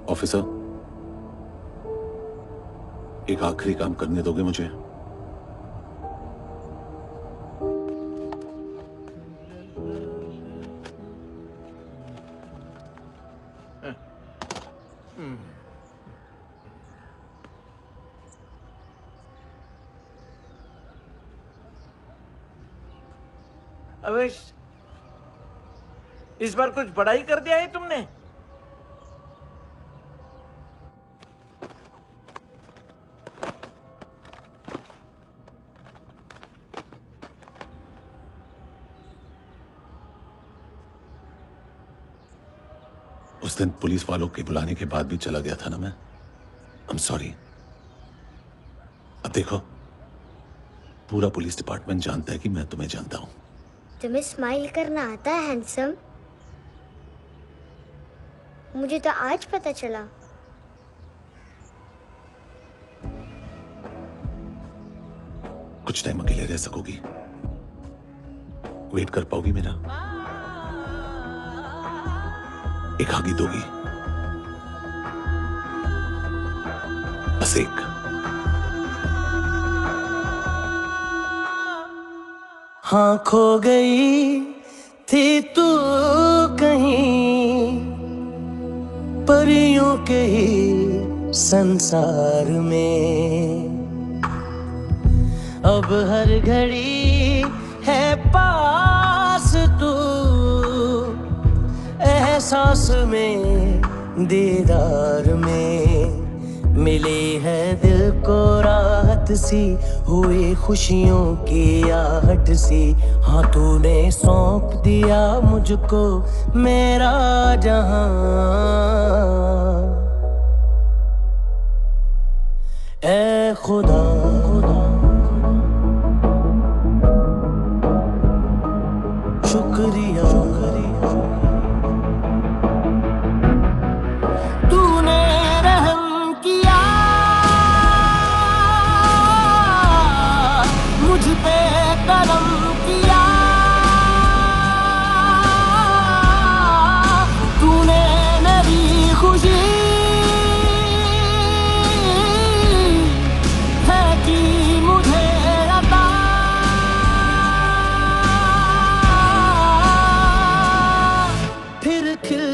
ऑफिसर, एक आखिरी काम करने दोगे मुझे? अवेश, इस बार कुछ बड़ा ही कर दिया है तुमने। उस दिन पुलिस वालों के बुलाने के बाद भी चला गया था ना मैं। I am sorry. अब देखो, पूरा पुलिस डिपार्टमेंट जानता है कि मैं तुम्हें जानता हूं। तुम्हें स्माइल करना आता है हैंडसम? मुझे तो आज पता चला। कुछ टाइम अकेले रह सकोगी? वेट कर पाओगी मेरा? एक आगी दोगी? बस एक। हाँ खो गई थी तू कहीं परियों के ही संसार में, अब हर घड़ी है पास तू, एहसास में दीदार में, मिली है दिल को राहत सी, हुई खुशियों की आहट सी। हाँ तूने सौंप दिया मुझको मेरा जहां, ऐ खुदा शुक्रिया, तूने रहम किया मुझ पे, करम किया तूने, मेरी खुशी है कि मुझे अता, फिर खिल